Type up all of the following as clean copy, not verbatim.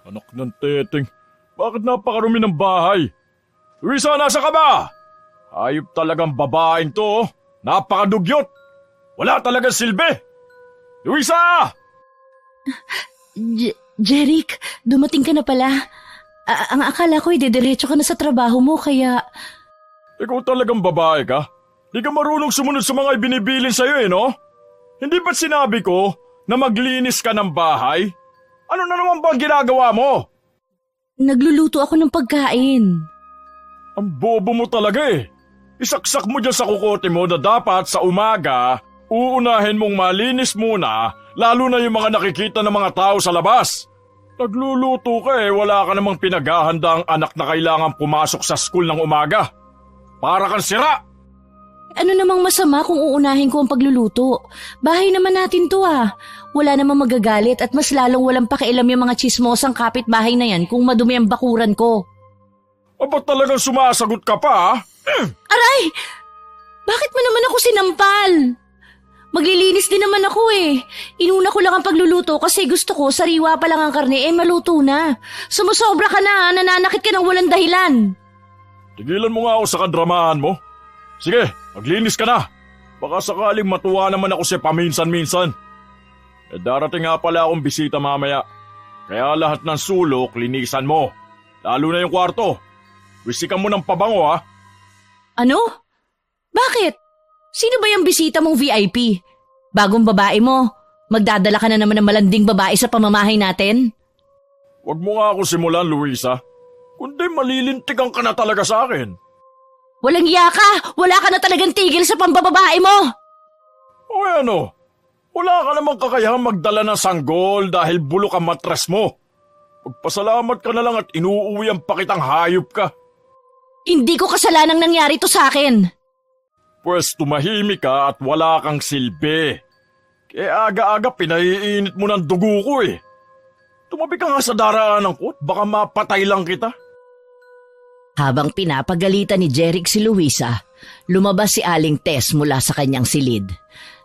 Anak ng teteng, bakit napakarumi ng bahay? Luisa, nasa ka ba? Hayop talagang babaeng to, oh. Napakadugyot. Wala talagang silbi. Luisa! Jeric, dumating ka na pala. Ang akala ko idediretso ka na sa trabaho mo kaya... Ikaw talagang babae ka? Di ka marunong sumunod sa mga ibinibilin sa'yo no? Hindi ba't sinabi ko na maglinis ka ng bahay? Ano na naman ba ang ginagawa mo? Nagluluto ako ng pagkain. Ang bobo mo talaga eh. Isaksak mo dyan sa kukote mo na dapat sa umaga, uunahin mong malinis muna, lalo na yung mga nakikita ng mga tao sa labas. Nagluluto ka eh, wala ka namang pinaghahandang anak na kailangan pumasok sa school ng umaga. Para kang sira! Ano namang masama kung uunahin ko ang pagluluto? Bahay naman natin to ah. Wala namang magagalit at mas lalong walang pakialam yung mga tsismosang kapitbahay na yan kung madumi ang bakuran ko. Ba't talagang sumasagot ka pa? Aray! Bakit mo naman ako sinampal? Maglilinis din naman ako eh. Inuna ko lang ang pagluluto kasi gusto ko sariwa pa lang ang karne maluto na. Sumusobra ka na, nananakit ka ng walang dahilan. Tigilan mo nga ako sa kadramahan mo. Sige, maglinis ka na. Baka sakaling matuwa naman ako sa paminsan-minsan. Darating nga pala akong bisita mamaya. Kaya lahat ng sulok linisan mo. Lalo na yung kwarto. Wisikan mo ng pabango ha. Ano? Bakit? Sino ba yung bisita mong VIP? Bagong babae mo? Magdadala ka na naman ng malanding babae sa pamamahay natin? Huwag mo nga ako simulan, Luisa. Kundi malilintigan ka na talaga sa akin. Walang iya ka! Wala ka na talagang tigil sa pambababae mo! O ano? Wala ka namang kakayahang magdala ng sanggol dahil bulok ang matres mo. Magpasalamat ka na lang at inuuwian pa kitang hayop ka. Hindi ko kasalanang nangyari to sa akin. Pwes tumahimik ka at wala kang silbi. Kaya aga-aga pinaiinit mo ng dugo ko eh. Tumabi ka nga sa daraanan ko at baka mapatay lang kita. Habang pinapagalitan ni Jeric si Luisa, lumabas si Aling Tess mula sa kanyang silid.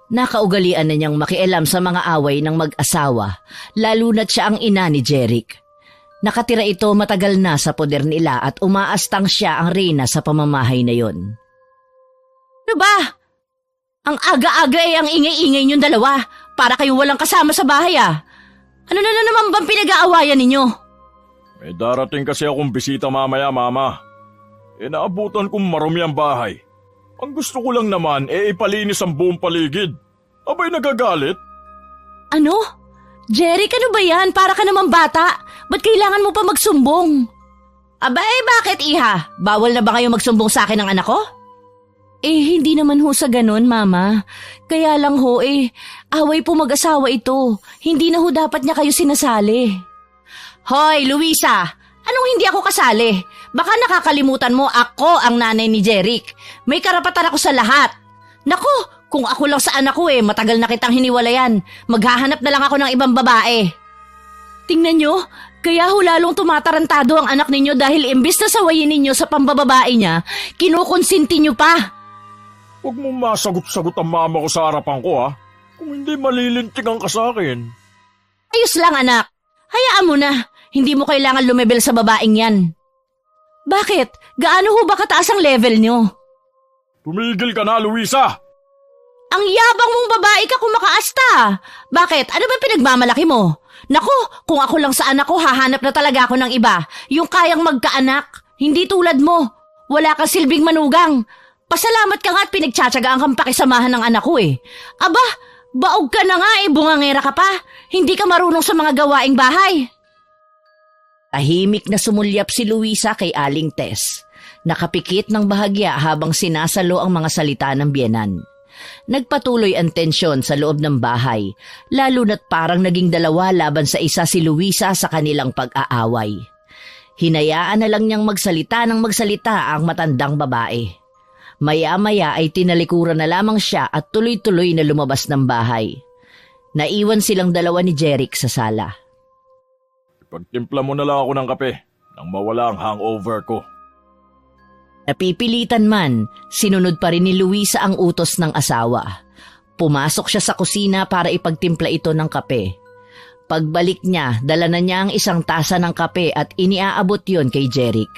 Nakaugalian na niyang makialam sa mga away ng mag-asawa, lalo na't siya ang ina ni Jeric. Nakatira ito matagal na sa poder nila at umaastang siya ang reyna sa pamamahay na yon. Ano ba? Ang aga-aga ang ingay-ingay niyong dalawa para kayong walang kasama sa bahay ah. Ano na naman bang pinag-aawayan ninyo? May darating kasi akong bisita mamaya, Mama. Naabutan kong marumi ang bahay. Ang gusto ko lang naman ipalinis ang buong paligid. Abay nagagalit? Ano? Jeric, ano ba yan? Para ka naman bata. Ba't kailangan mo pa magsumbong? Abay, bakit iha? Bawal na ba kayo magsumbong sa akin ng anak ko? Hindi naman ho sa ganun, Mama. Kaya lang ho away po mag-asawa ito. Hindi na ho dapat niya kayo sinasali. Hoy, Luisa! Anong hindi ako kasali? Baka nakakalimutan mo ako ang nanay ni Jeric. May karapatan ako sa lahat. Naku, kung ako lang sa anak ko matagal na kitang hiniwalayan. Maghahanap na lang ako ng ibang babae. Tingnan nyo, kaya ho lalong tumatarantado ang anak ninyo dahil imbis na sawayin ninyo sa pambababae niya, kinukonsinti nyo pa. Huwag mo masagot-sagot ang mama ko sa harapan ko ha. Kung hindi malilintigan ka sa akin. Ayos lang anak. Hayaan mo na. Hindi mo kailangan lumebel sa babaeng yan. Bakit? Gaano ho ba kataas ang level nyo? Tumigil ka na, Luisa! Ang yabang mong babae ka kumakaasta. Bakit? Ano ba pinagmamalaki mo? Naku, kung ako lang sa anak ko, hahanap na talaga ako ng iba. Yung kayang magkaanak. Hindi tulad mo. Wala kang silbing manugang. Pasalamat ka nga at pinagtsatsagaan kang pakisamahan ng anak ko Aba, baog ka na nga bungangera ka pa. Hindi ka marunong sa mga gawaing bahay. Tahimik na sumulyap si Luisa kay Aling Tess. Nakapikit ng bahagya habang sinasalo ang mga salita ng biyenan. Nagpatuloy ang tensyon sa loob ng bahay, lalo na't parang naging dalawa laban sa isa si Luisa sa kanilang pag-aaway. Hinayaan na lang niyang magsalita ng magsalita ang matandang babae. Maya-maya ay tinalikuran na lamang siya at tuloy-tuloy na lumabas ng bahay. Naiwan silang dalawa ni Jeric sa sala. Pagtimpla mo na lang ako ng kape nang mawala ang hangover ko. Napipilitan man, sinunod pa rin ni Luisa ang utos ng asawa. Pumasok siya sa kusina para ipagtimpla ito ng kape. Pagbalik niya, dala na niya ang isang tasa ng kape at iniaabot yon kay Jeric.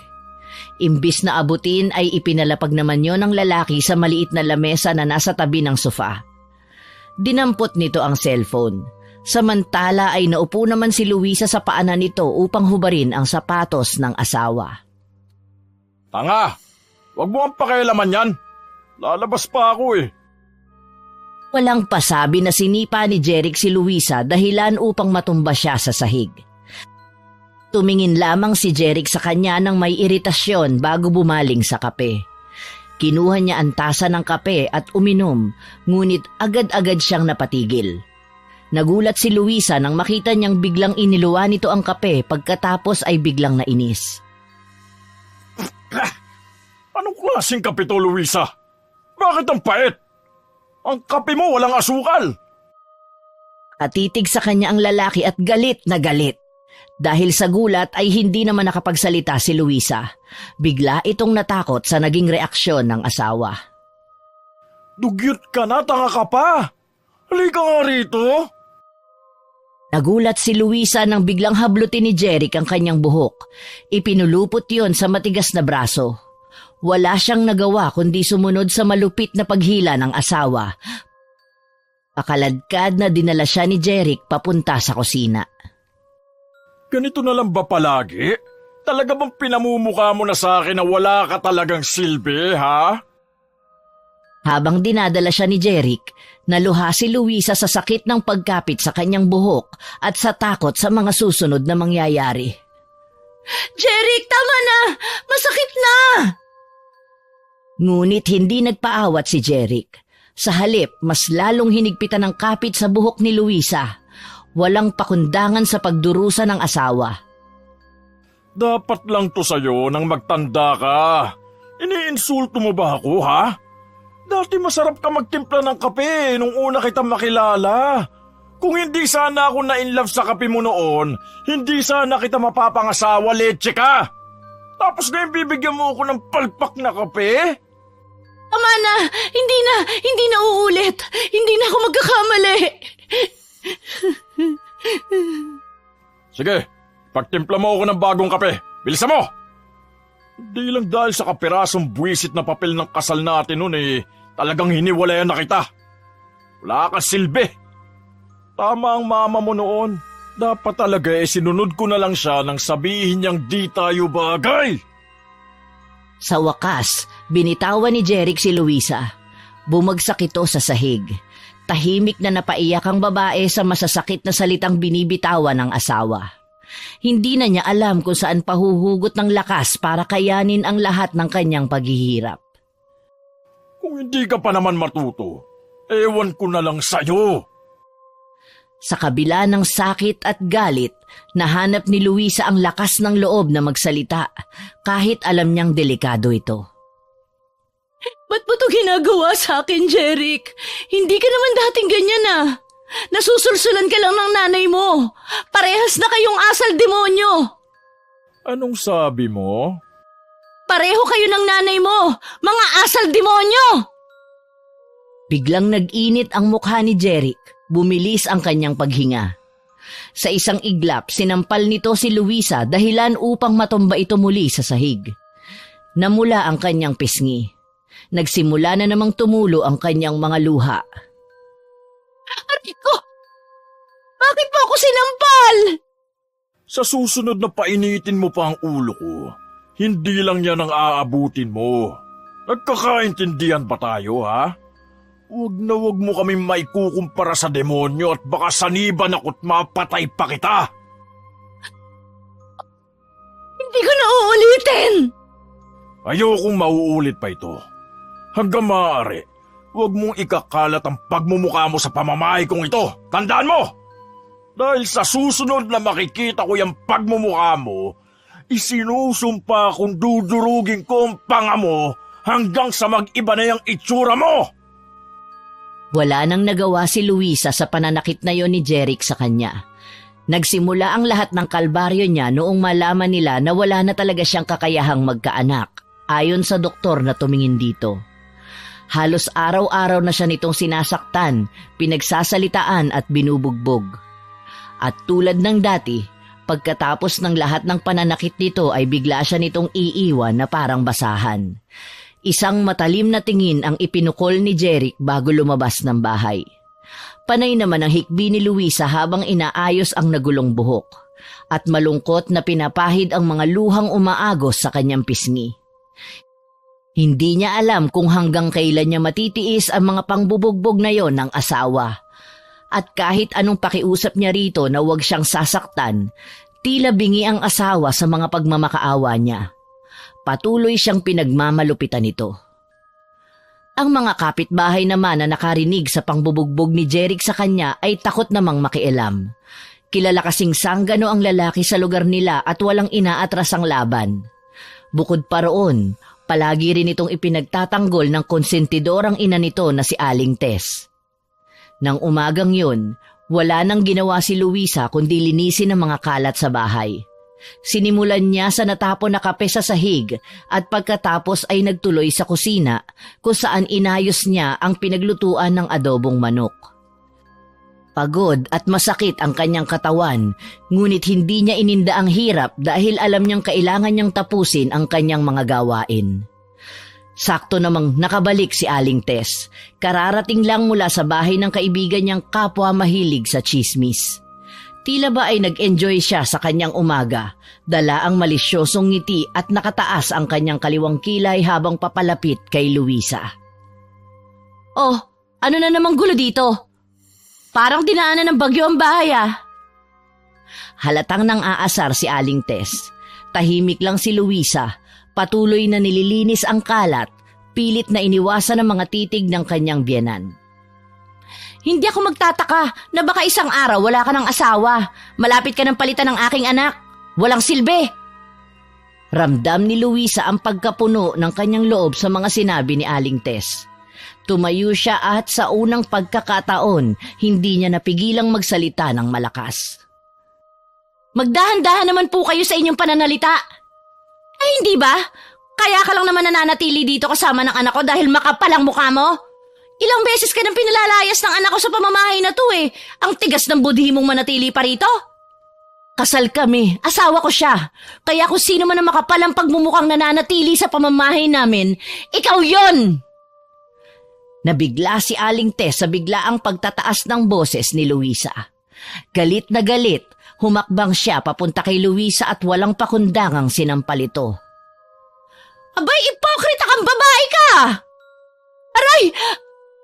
Imbis na abutin ay ipinalapag naman yon ng lalaki sa maliit na lamesa na nasa tabi ng sofa. Dinampot nito ang cellphone. Samantala ay naupo naman si Luisa sa paanan nito upang hubarin ang sapatos ng asawa. Tanga! Huwag mo ang pakialaman yan. Lalabas pa ako eh. Walang pasabi na sinipa ni Jeric si Luisa dahilan upang matumba siya sa sahig. Tumingin lamang si Jeric sa kanya ng may iritasyon bago bumaling sa kape. Kinuha niya ang tasa ng kape at uminom, ngunit agad-agad siyang napatigil. Nagulat si Luisa nang makita niyang biglang iniluwa nito ang kape pagkatapos ay biglang nainis. Anong klaseng kape to, Luisa? Bakit ang pait? Ang kape mo walang asukal. Katitig sa kanya ang lalaki at galit na galit. Dahil sa gulat ay hindi naman nakapagsalita si Luisa. Bigla itong natakot sa naging reaksyon ng asawa. Dugyot ka na, tanga ka pa. Halika nga rito. Nagulat si Luisa nang biglang hablutin ni Jeric ang kanyang buhok. Ipinulupot yon sa matigas na braso. Wala siyang nagawa kundi sumunod sa malupit na paghila ng asawa. Pakaladkad na dinala siya ni Jeric papunta sa kusina. Ganito na lang ba palagi? Talaga bang pinamumukha mo na sa akin na wala ka talagang silbi, ha? Habang dinadala siya ni Jeric, naluha si Luisa sa sakit ng pagkapit sa kanyang buhok at sa takot sa mga susunod na mangyayari. Jeric, tama na! Masakit na! Ngunit hindi nagpaawat si Jeric. Sa halip, mas lalong hinigpitan ng kapit sa buhok ni Luisa. Walang pakundangan sa pagdurusa ng asawa. Dapat lang to sa'yo nang magtanda ka. Iniinsulto mo ba ako, ha? Dati masarap ka magtimpla ng kape nung una kita makilala. Kung hindi sana ako na-inlove sa kape mo noon, hindi sana kita mapapangasawa, leche ka. Tapos ngayon bibigyan mo ako ng palpak na kape? Tama na! Hindi na uulit! Hindi na ako magkakamali! Sige, pagtimpla mo ako ng bagong kape. Bilisan mo! Hindi lang dahil sa kapirasong buwisit na papel ng kasal natin noon talagang hiniwalayan na kita. Wala kang silbi. Tama ang mama mo noon. Dapat talaga sinunod ko na lang siya nang sabihin niyang di tayo bagay. Sa wakas, binitawan ni Jeric si Luisa. Bumagsak ito sa sahig. Tahimik na napaiyak ang babae sa masasakit na salitang binibitawan ng asawa. Hindi na niya alam kung saan pahuhugot ng lakas para kayanin ang lahat ng kanyang paghihirap. Kung hindi ka pa naman matuto, ewan ko na lang sa'yo. Sa kabila ng sakit at galit, nahanap ni Luisa ang lakas ng loob na magsalita kahit alam niyang delikado ito. Ba't mo ito ginagawa sa akin, Jeric? Hindi ka naman dating ganyan ah. Nasusulsulan ka lang ng nanay mo. Parehas na kayong asal demonyo. Anong sabi mo? Pareho kayo ng nanay mo, mga asal demonyo! Biglang nag-init ang mukha ni Jeric. Bumilis ang kanyang paghinga. Sa isang iglap, sinampal nito si Luisa dahilan upang matumba ito muli sa sahig. Namula ang kanyang pisngi. Nagsimula na namang tumulo ang kanyang mga luha. Aray ko! Bakit mo ako sinampal? Sa susunod na painitin mo pa ang ulo ko, hindi lang yan ang aabutin mo. Nagkakaintindihan ba tayo, ha? Huwag na huwag mo kami maikukumpara sa demonyo at baka saniban ako't mapatay pa kita. Hindi ko na uulitin! Ayokong mauulit pa ito. Hanggang maaari, huwag mong ikakalat ang pagmumukha mo sa pamamahay kong ito. Tandaan mo! Dahil sa susunod na makikita ko yung pagmumukha mo, isinusumpa kong dudurugin ko ang panga mo hanggang sa mag-iba na yung itsura mo! Wala nang nagawa si Luisa sa pananakit na yon ni Jeric sa kanya. Nagsimula ang lahat ng kalbaryo niya noong malaman nila na wala na talaga siyang kakayahang magkaanak, ayon sa doktor na tumingin dito. Halos araw-araw na siya nitong sinasaktan, pinagsasalitaan at binubugbog. At tulad ng dati, pagkatapos ng lahat ng pananakit nito ay bigla siya nitong iiwan na parang basahan. Isang matalim na tingin ang ipinukol ni Jeric bago lumabas ng bahay. Panay naman ang hikbi ni Luisa habang inaayos ang nagulong buhok. At malungkot na pinapahid ang mga luhang umaagos sa kanyang pisngi. Hindi niya alam kung hanggang kailan niya matitiis ang mga pangbubugbog na yon ng asawa. At kahit anong pakiusap niya rito na huwag siyang sasaktan, tila bingi ang asawa sa mga pagmamakaawa niya. Patuloy siyang pinagmamalupitan nito. Ang mga kapitbahay naman na nakarinig sa pangbubugbog ni Jeric sa kanya ay takot namang makialam. Kilala kasing sanggano ang lalaki sa lugar nila at walang inaatras ang laban. Bukod pa roon, palagi rin itong ipinagtatanggol ng konsentidor ang ina nito na si Aling Tess. Nang umagang yun, wala nang ginawa si Luisa kundi linisin ang mga kalat sa bahay. Sinimulan niya sa natapon na kape sa sahig at pagkatapos ay nagtuloy sa kusina kung saan inayos niya ang pinaglutuan ng adobong manok. Pagod at masakit ang kanyang katawan, ngunit hindi niya ininda ang hirap dahil alam niyang kailangan niyang tapusin ang kanyang mga gawain. Sakto namang nakabalik si Aling Tess. Kararating lang mula sa bahay ng kaibigan niyang kapwa mahilig sa tsismis. Tila ba ay nag-enjoy siya sa kanyang umaga, dala ang malisyosong ngiti at nakataas ang kanyang kaliwang kilay habang papalapit kay Luisa. Oh, ano na namang gulo dito? Parang dinaanan ng bagyo ang bahay ah. Halatang nang aasar si Aling Tess. Tahimik lang si Luisa. Patuloy na nililinis ang kalat, pilit na iniwasan ang mga titig ng kanyang biyenan. Hindi ako magtataka na baka isang araw wala ka ng asawa. Malapit ka ng palitan ng aking anak. Walang silbi. Ramdam ni Luisa ang pagkapuno ng kanyang loob sa mga sinabi ni Aling Tess. Tumayo siya at sa unang pagkakataon, hindi niya napigilang magsalita ng malakas. Magdahan-dahan naman po kayo sa inyong pananalita. Ay hindi ba? Kaya ka lang naman nananatili dito kasama ng anak ko dahil makapal ang mukha mo? Ilang beses ka nang pinalalayas ng anak ko sa pamamahay na to eh. Ang tigas ng budhi mong manatili pa rito. Kasal kami, asawa ko siya. Kaya kung sino man ang makapal ang pagmumukhang nananatili sa pamamahay namin, ikaw yon! Nabigla si Aling Tess sa biglaang pagtataas ng boses ni Luisa. Galit na galit, humakbang siya papunta kay Luisa at walang pakundangang sinampal ito. Abay, ipokrita kang babae ka! Aray!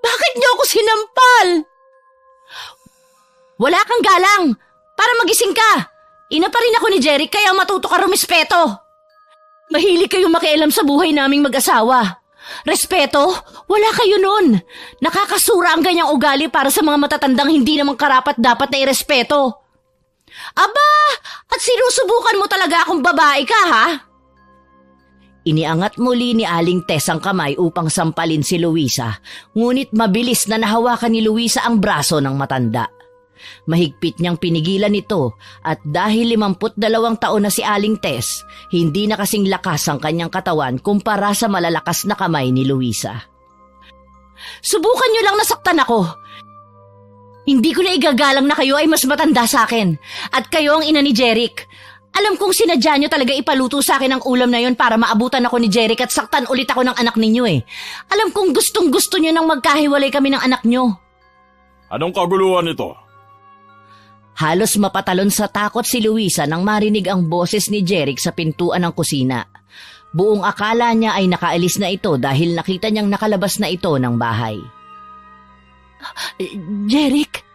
Bakit niyo ako sinampal? Wala kang galang! Para magising ka! Ina pa rin ako ni Jeric kaya matuto ka rumispeto. Mahilig kayong makialam sa buhay naming mag-asawa. Respeto? Wala kayo nun. Nakakasura ang ganyang ugali para sa mga matatandang hindi naman karapat dapat na irespeto. Aba! At sinusubukan mo talaga akong babae ka, ha? Iniangat muli ni Aling Tess ang kamay upang sampalin si Luisa, ngunit mabilis na nahawakan ni Luisa ang braso ng matanda. Mahigpit niyang pinigilan ito at dahil 52 taon na si Aling Tess, hindi na kasing lakas ang kanyang katawan kumpara sa malalakas na kamay ni Luisa. Subukan niyo lang nasaktan ako. Hindi ko na igagalang na kayo ay mas matanda sa akin at kayo ang ina ni Jeric. Alam kong sinadya niyo talaga ipaluto sa akin ang ulam na yon para maabutan ako ni Jeric at saktan ulit ako ng anak ninyo eh. Alam kong gustong-gusto niyo nang magkahiwalay kami ng anak niyo. Anong kaguluhan ito? Halos mapatalon sa takot si Luisa nang marinig ang boses ni Jeric sa pintuan ng kusina. Buong akala niya ay nakaalis na ito dahil nakita niyang nakalabas na ito ng bahay. Jeric?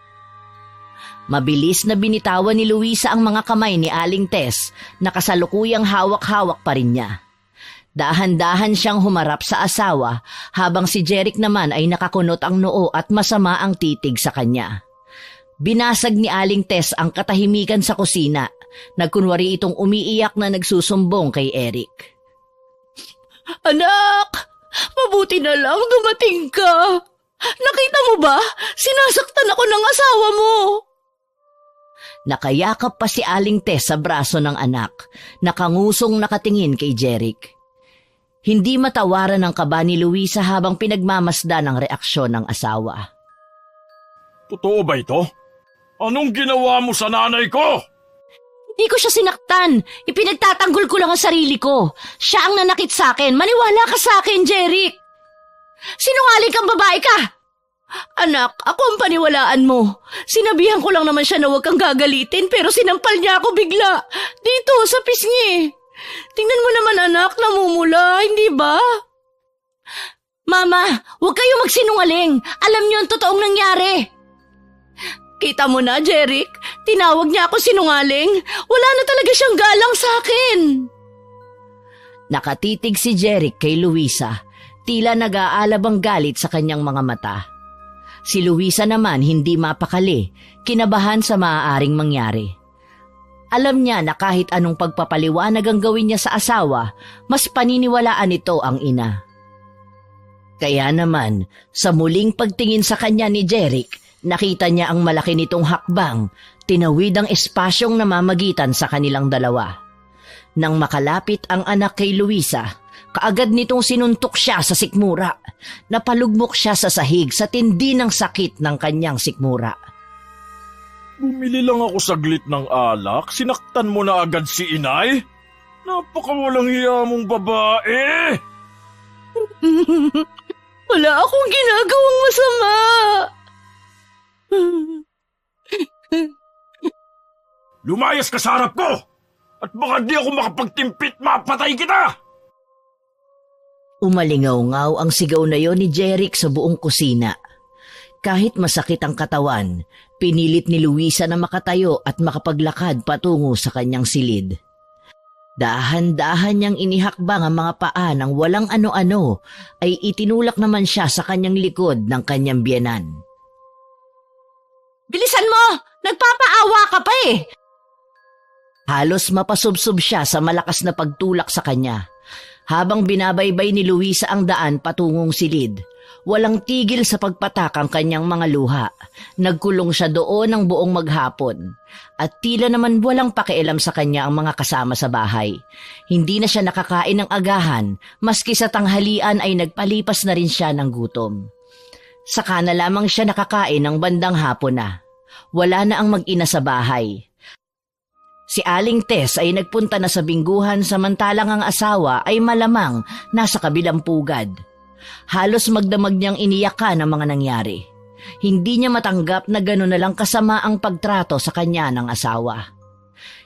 Mabilis na binitawan ni Luisa ang mga kamay ni Aling Tess na kasalukuyang hawak-hawak pa rin niya. Dahan-dahan siyang humarap sa asawa habang si Jeric naman ay nakakunot ang noo at masama ang titig sa kanya. Binasag ni Aling Tess ang katahimikan sa kusina. Nagkunwari itong umiiyak na nagsusumbong kay Eric. Anak! Mabuti na lang dumating ka! Nakita mo ba? Sinasaktan ako ng asawa mo! Nakayakap pa si Aling Tess sa braso ng anak, nakangusong nakatingin kay Jeric. Hindi matawaran ang kaba ni Luisa habang pinagmamasdan ang reaksyon ng asawa. Totoo ba ito? Anong ginawa mo sa nanay ko? Hindi ko siya sinaktan. Ipinagtatanggol ko lang ang sarili ko. Siya ang nanakit sa akin. Maniwala ka sa akin, Jeric. Sinungaling kang babae ka. Anak, ako ang paniwalaan mo. Sinabihan ko lang naman siya na huwag kang gagalitin pero sinampal niya ako bigla. Dito, sa pisngi. Tingnan mo naman anak, namumula, hindi ba? Mama, huwag kayo magsinungaling. Alam niyo ang totoong nangyari. Kita mo na, Jeric. Tinawag niya ako sinungaling. Wala na talaga siyang galang sa akin. Nakatitig si Jeric kay Luisa. Tila nag-aalab ang galit sa kanyang mga mata. Si Luisa naman hindi mapakali, kinabahan sa maaaring mangyari. Alam niya na kahit anong pagpapaliwanag ang gawin niya sa asawa, mas paniniwalaan nito ang ina. Kaya naman, sa muling pagtingin sa kanya ni Jeric, nakita niya ang malaki nitong hakbang, tinawid ang espasyong namamagitan sa kanilang dalawa. Nang makalapit ang anak kay Luisa, kaagad nitong sinuntok siya sa sikmura. Napalugmok siya sa sahig sa tindi ng sakit ng kanyang sikmura. Bumili lang ako saglit ng alak, sinaktan mo na agad si inay? Napakawalang hiya mong babae! Wala akong ginagawang masama. Lumayas ka sa harap ko! At baka di ako makapagtimpit, mapatay kita! Umalingaw-ngaw ang sigaw na yon ni Jeric sa buong kusina. Kahit masakit ang katawan, pinilit ni Luisa na makatayo at makapaglakad patungo sa kanyang silid. Dahan-dahan niyang inihakbang ang mga paa ng walang ano-ano ay itinulak naman siya sa kanyang likod ng kanyang biyenan. Bilisan mo! Nagpapaawa ka pa eh! Halos mapasubsob siya sa malakas na pagtulak sa kanya. Habang binabaybay ni Luisa ang daan patungong silid, walang tigil sa pagpatak ang kanyang mga luha. Nagkulong siya doon ng buong maghapon. At tila naman walang pakialam sa kanya ang mga kasama sa bahay. Hindi na siya nakakain ng agahan, maski sa tanghalian ay nagpalipas na rin siya ng gutom. Saka na lamang siya nakakain ng bandang hapon na. Wala na ang mag-ina sa bahay. Si Aling Tess ay nagpunta na sa bingguhan samantalang ang asawa ay malamang nasa kabilang pugad. Halos magdamag niyang iniyakan ang mga nangyari. Hindi niya matanggap na gano'n na lang kasama ang pagtrato sa kanya ng asawa.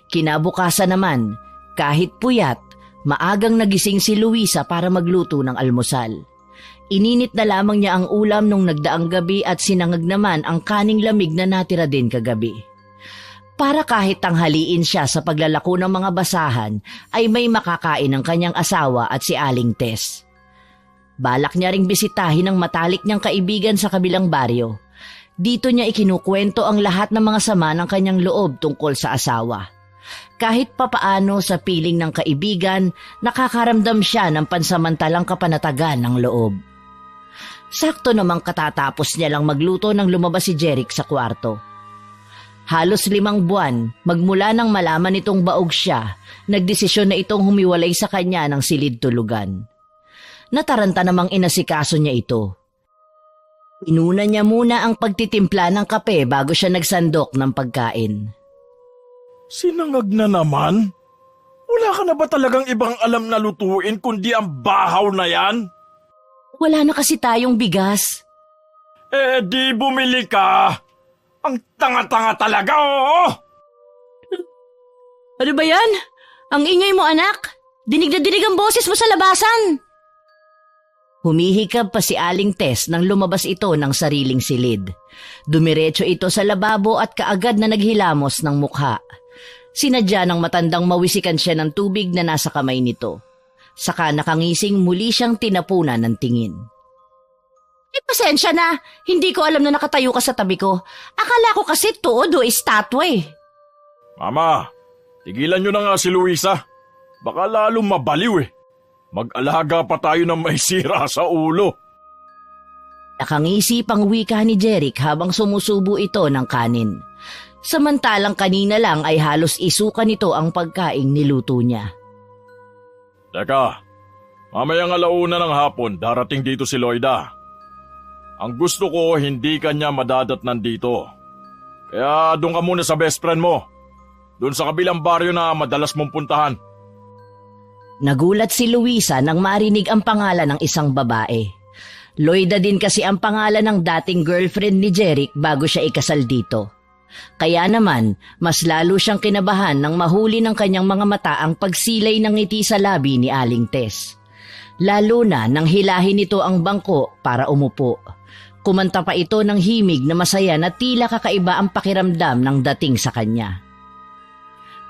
Kinabukasan naman, kahit puyat, maagang nagising si Luisa para magluto ng almusal. Ininit na lamang niya ang ulam nung nagdaang gabi at sinangag naman ang kaning lamig na natira din kagabi. Para kahit tanghaliin siya sa paglalako ng mga basahan ay may makakain ng kanyang asawa at si Aling Tess. Balak niya ring bisitahin ang matalik niyang kaibigan sa kabilang baryo. Dito niya ikinukwento ang lahat ng mga sama ng kanyang loob tungkol sa asawa. Kahit papaano sa piling ng kaibigan, nakakaramdam siya ng pansamantalang kapanatagan ng loob. Sakto namang katatapos niya lang magluto nang lumabas si Jeric sa kwarto. Halos 5 buwan, magmula nang malaman nitong baog siya, nagdesisyon na itong humiwalay sa kanya ng silid tulugan. Nataranta namang inasikaso niya ito. Inuna niya muna ang pagtitimpla ng kape bago siya nagsandok ng pagkain. Sinangag na naman? Wala ka na ba talagang ibang alam na lutuin kundi ang bahaw na yan? Wala na kasi tayong bigas. Eh di bumili ka! Ang tanga-tanga talaga, oo! Ano ba yan? Ang ingay mo anak? Dinig na dinig ang boses mo sa labasan. Humihikab pa si Aling Tess nang lumabas ito ng sariling silid. Dumiretso ito sa lababo at kaagad na naghilamos ng mukha. Sinadya ng matandang mawisikan siya ng tubig na nasa kamay nito. Saka nakangising muli siyang tinapunan ng tingin. Pasensya na, hindi ko alam na nakatayo ka sa tabi ko. Akala ko kasi todo estatwa eh. Mama, tigilan nyo na nga si Luisa. Baka lalong mabaliw eh. Mag-alaga pa tayo ng may sira sa ulo. Nakangisi pang wika ni Jeric habang sumusubo ito ng kanin. Samantalang kanina lang ay halos isuka nito ang pagkaing niluto niya. Teka, mamayang 1:00 ng hapon darating dito si Loida. Ang gusto ko hindi kanya madadatnan dito. Kaya doon ka muna sa best friend mo. Doon sa kabilang baryo na madalas mong puntahan. Nagulat si Luisa nang marinig ang pangalan ng isang babae. Loida din kasi ang pangalan ng dating girlfriend ni Jeric bago siya ikasal dito. Kaya naman, mas lalo siyang kinabahan nang mahuli ng kanyang mga mata ang pagsilay ng ngiti sa labi ni Aling Tess. Lalo na nang hilahin nito ang bangko para umupo. Kumanta pa ito ng himig na masaya na tila kakaiba ang pakiramdam ng dating sa kanya.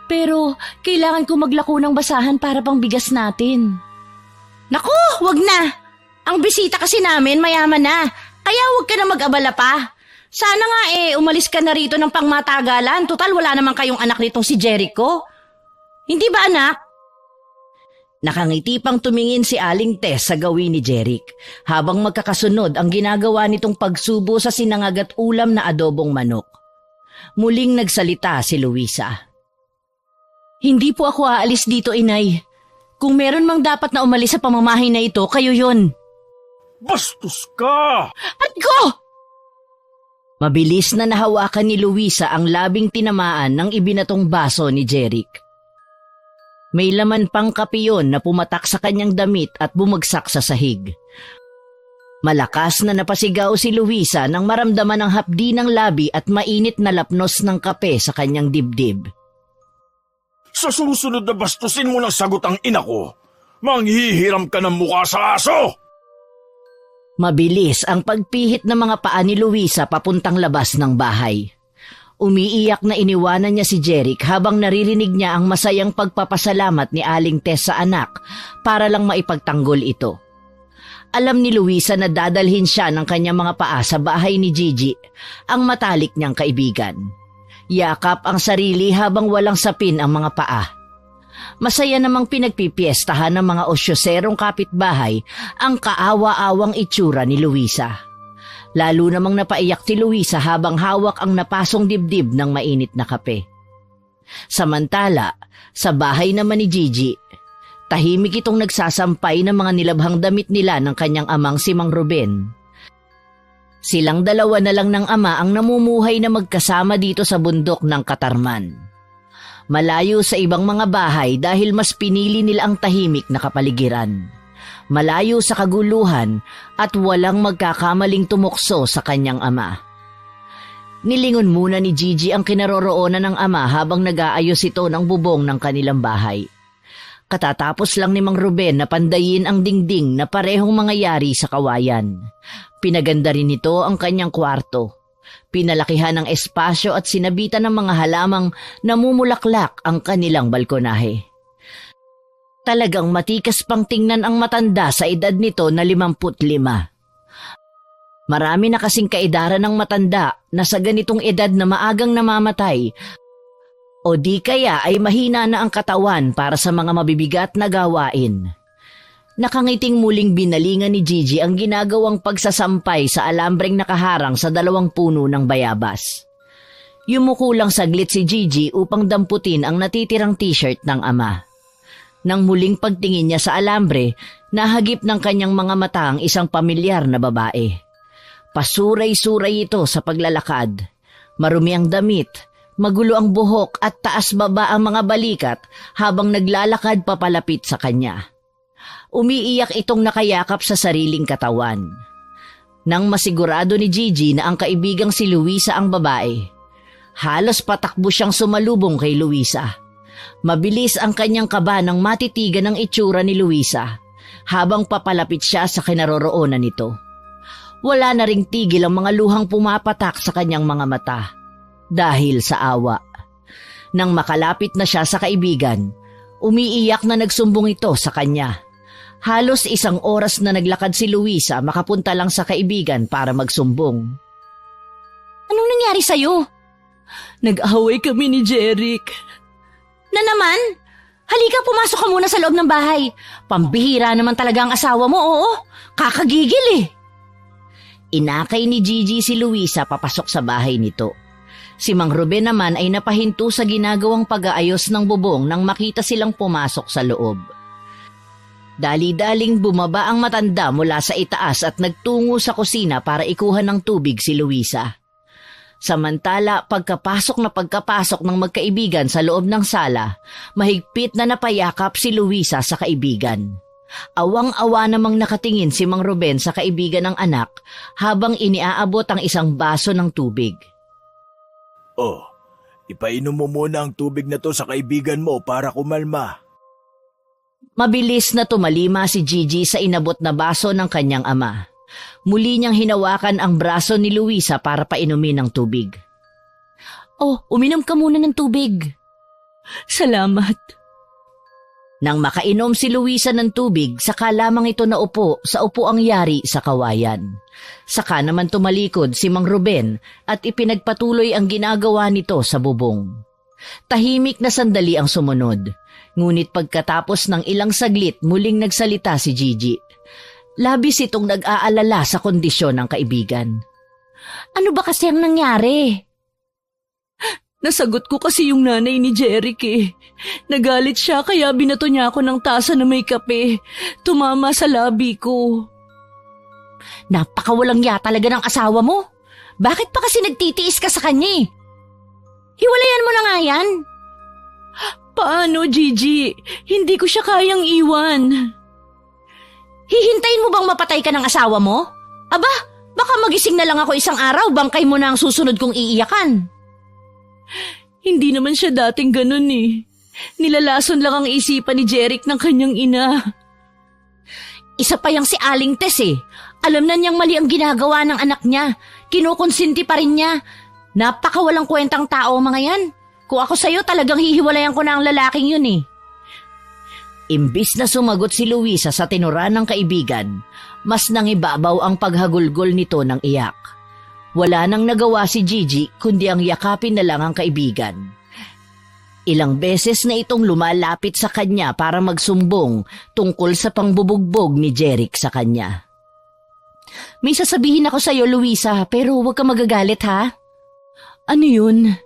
Pero kailangan ko maglako ng basahan para pang bigas natin. Naku, wag na! Ang bisita kasi namin mayaman na, kaya wag ka na mag-abala pa. Sana nga umalis ka na rito ng pangmatagalan. Total, wala naman kayong anak nitong si Jericho. Hindi ba anak? Nakangiti pang tumingin si Aling Tess sa gawin ni Jeric habang magkakasunod ang ginagawa nitong pagsubo sa sinangag at ulam na adobong manok. Muling nagsalita si Luisa. Hindi po ako aalis dito, inay. Kung meron mang dapat na umalis sa pamamahay na ito, kayo yon. Bastos ka! At ko! Mabilis na nahawakan ni Luisa ang labing tinamaan ng ibinatong baso ni Jeric. May laman pang kapiyon na pumatak sa kanyang damit at bumagsak sa sahig. Malakas na napasigaw si Luisa nang maramdaman ang hapdi ng labi at mainit na lapnos ng kape sa kanyang dibdib. Sa susunod na bastusin mo ng sagot ang ina ko, manghihiram ka ng mukha sa aso! Mabilis ang pagpihit ng mga paa ni Luisa papuntang labas ng bahay. Umiiyak na iniwanan niya si Jeric habang naririnig niya ang masayang pagpapasalamat ni Aling Tess sa anak para lang maipagtanggol ito. Alam ni Luisa na dadalhin siya ng kanyang mga paa sa bahay ni Gigi, ang matalik niyang kaibigan. Yakap ang sarili habang walang sapin ang mga paa. Masaya namang pinagpipiestahan ng mga osyoserong kapitbahay ang kaawa-awang itsura ni Luisa. Lalo namang napaiyak si Luisa habang hawak ang napasong dibdib ng mainit na kape. Samantala, sa bahay naman ni Gigi, tahimik itong nagsasampay ng mga nilabhang damit nila ng kanyang amang si Mang Ruben. Silang dalawa na lang ng ama ang namumuhay na magkasama dito sa bundok ng Katarman. Malayo sa ibang mga bahay dahil mas pinili nila ang tahimik na kapaligiran. Malayo sa kaguluhan at walang magkakamaling tumukso sa kanyang ama. Nilingon muna ni Gigi ang kinaroroonan ng ama habang nag-aayos ito ng bubong ng kanilang bahay. Katatapos lang ni Mang Ruben na pandayin ang dingding na parehong mga yari sa kawayan. Pinaganda rin nito ang kanyang kwarto. Pinalakihan ng espasyo at sinabitan ng mga halamang namumulaklak ang kanilang balkonahe. Talagang matikas pang tingnan ang matanda sa edad nito na 55. Marami na kasing kaedaran ng matanda na sa ganitong edad na maagang namamatay o di kaya ay mahina na ang katawan para sa mga mabibigat na gawain. Nakangiting muling binalingan ni Gigi ang ginagawang pagsasampay sa alambreng nakaharang sa 2 puno ng bayabas. Yumuko lang saglit si Gigi upang damputin ang natitirang t-shirt ng ama. Nang muling pagtingin niya sa alambre, nahagip ng kanyang mga mata ang isang pamilyar na babae. Pasuray-suray ito sa paglalakad. Marumi ang damit, magulo ang buhok at taas-baba ang mga balikat habang naglalakad papalapit sa kanya. Umiiyak itong nakayakap sa sariling katawan. Nang masigurado ni Gigi na ang kaibigang si Luisa ang babae, halos patakbo siyang sumalubong kay Luisa. Mabilis ang kanyang kaba nang matitigan ang itsura ni Luisa habang papalapit siya sa kinaroroonan nito. Wala na ring tigil ang mga luhang pumapatak sa kanyang mga mata dahil sa awa. Nang makalapit na siya sa kaibigan, umiiyak na nagsumbong ito sa kanya. Halos 1 oras na naglakad si Luisa makapunta lang sa kaibigan para magsumbong. Anong nangyari sa'yo? Nag-away kami ni Jeric. Na naman? Halika, pumasok ka muna sa loob ng bahay. Pambihira naman talaga ang asawa mo, oo. Kakagigil eh. Inakay ni Gigi si Luisa papasok sa bahay nito. Si Mang Ruben naman ay napahinto sa ginagawang pag-aayos ng bubong nang makita silang pumasok sa loob. Dali-daling bumaba ang matanda mula sa itaas at nagtungo sa kusina para ikuha ng tubig si Luisa. Samantala, pagkapasok ng magkaibigan sa loob ng sala, mahigpit na napayakap si Luisa sa kaibigan. Awang-awa namang nakatingin si Mang Ruben sa kaibigan ng anak habang iniaabot ang isang baso ng tubig. Oh, ipainom mo muna ang tubig na to sa kaibigan mo para kumalma. Mabilis na tumalima si Gigi sa inabot na baso ng kanyang ama. Muli niyang hinawakan ang braso ni Luisa para painumin ng tubig. Oh, uminom ka muna ng tubig. Salamat. Nang makainom si Luisa ng tubig, saka lamang ito naupo sa upuang yari sa kawayan. Saka naman tumalikod si Mang Ruben at ipinagpatuloy ang ginagawa nito sa bubong. Tahimik na sandali ang sumunod, ngunit pagkatapos ng ilang saglit muling nagsalita si Gigi. Labis itong nag-aalala sa kondisyon ng kaibigan. Ano ba kasi ang nangyari? Nasagot ko kasi yung nanay ni Jeric eh. Nagalit siya kaya binato niya ako ng tasa na may kape. Tumama sa labi ko. Napakawalang ya talaga ng asawa mo. Bakit pa kasi nagtitiis ka sa kanya eh? Hiwalayan mo na nga yan. Paano, Gigi? Hindi ko siya kayang iwan. Hihintayin mo bang mapatay ka ng asawa mo? Aba, baka magising na lang ako isang araw, bangkay mo na ang susunod kong iiyakan. Hindi naman siya dating ganun eh. Nilalason lang ang isipan ni Jeric ng kanyang ina. Isa pa yang si Aling Tess eh. Alam na niyang mali ang ginagawa ng anak niya. Kinukonsinti pa rin niya. Napakawalang kwentang tao mga yan. Kung ako sa'yo talagang hihiwalayan ko na ang lalaking yun eh. Imbis na sumagot si Luisa sa tinura ng kaibigan, mas nangibabaw ang paghagulgol nito ng iyak. Wala nang nagawa si Gigi kundi ang yakapin na lang ang kaibigan. Ilang beses na itong lumalapit sa kanya para magsumbong tungkol sa pangbubugbog ni Jeric sa kanya. May sasabihin ako sa'yo, Luisa, pero huwag ka magagalit ha? Ano yun?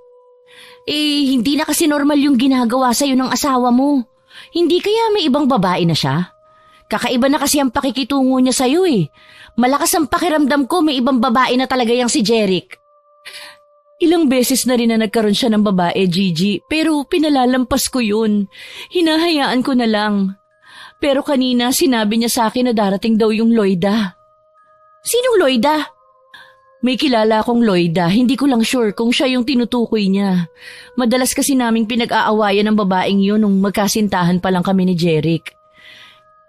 Hindi na kasi normal yung ginagawa sa'yo ng asawa mo. Hindi kaya may ibang babae na siya? Kakaiba na kasi ang pakikitungo niya sa'yo eh. Malakas ang pakiramdam ko may ibang babae na talaga yang si Jeric. Ilang beses na rin na nagkaroon siya ng babae, Gigi, pero pinalalampas ko yun. Hinahayaan ko na lang. Pero kanina sinabi niya sa akin na darating daw yung Loida. Sinong Loida? May kilala akong Loida, hindi ko lang sure kung siya yung tinutukoy niya. Madalas kasi naming pinag-aawayan ng babaeng yun nung magkasintahan pa lang kami ni Jeric.